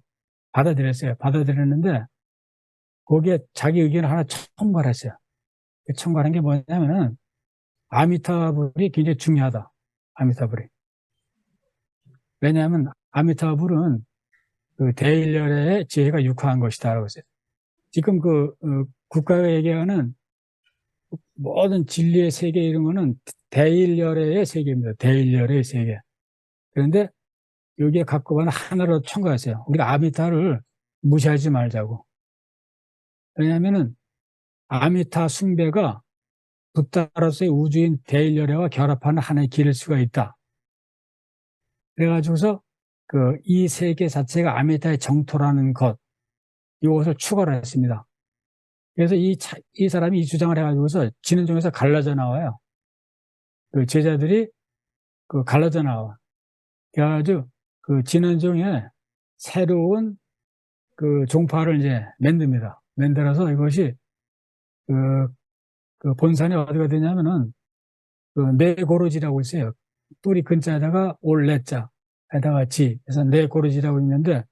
받아들였어요. 받아들였는데, 거기에 자기 의견을 하나 첨가했어요. 첨가한 게 뭐냐면은, 아미타불이 굉장히 중요하다. 아미타불이. 왜냐하면 아미타불은 그 대일열의 지혜가 육화한 것이다라고 했어요. 지금 국가가 얘기하는 모든 진리의 세계 이런 거는 대일열의 세계입니다. 대일열의 세계. 그런데 여기에 갖고 가는 하나로 첨가했어요. 우리가 아미타를 무시하지 말자고. 왜냐하면은 아미타 숭배가 붓다로서의 우주인 대일열애와 결합하는 하나의 길일 수가 있다. 그래가지고서 이 세계 자체가 아미타의 정토라는 것, 이것을 추가를 했습니다. 그래서 이 사람이 이 주장을 해가지고서 진원종에서 갈라져 나와요. 그 제자들이 갈라져 나와. 그래가지고 진원종에 새로운 종파를 이제 만듭니다. 만들어서 이것이 본산이 어디가 되냐면은 네고르지라고 있어요. 뿌리 근자에다가 올레자에다가 지. 그래서 네고르지라고 있는데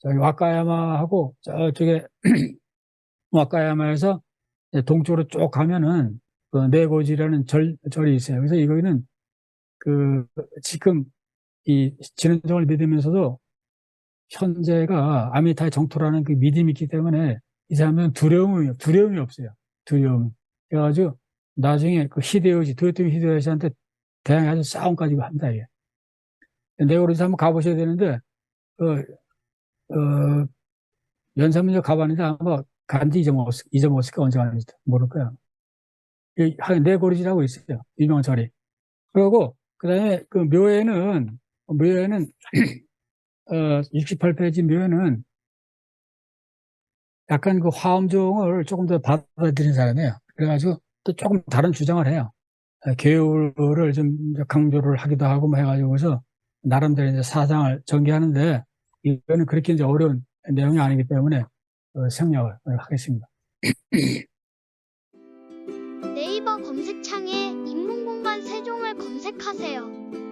저기 와카야마하고 저쪽에 와카야마에서 동쪽으로 쭉 가면은 네고지라는 절이 있어요. 그래서 이거는 지금 이 진원종을 믿으면서도 현재가 아미타의 정토라는 그 믿음이 있기 때문에 이 사람은 두려움이 없어요. 두려움이. 그래가지고 나중에 도요토미 히데요시한테 대항해서 싸움까지 한다, 이게. 네고르지 한번 가보셔야 되는데, 연산문제 가봤는데 아마 간지 잊어먹었을까, 언제 갔는지 모를 거야. 네고르지라고 있어요. 유명한 절이. 그리고, 그 다음에 묘에는 68페이지 묘에는 약간 화엄종을 조금 더 받아들인 사람이에요. 그래가지고 또 조금 다른 주장을 해요. 계율을 좀 강조를 하기도 하고 뭐 해가지고서 나름대로 이제 사상을 전개하는데 이거는 그렇게 이제 어려운 내용이 아니기 때문에 생략을 하겠습니다. 네이버 검색창에 인문공간 세종을 검색하세요.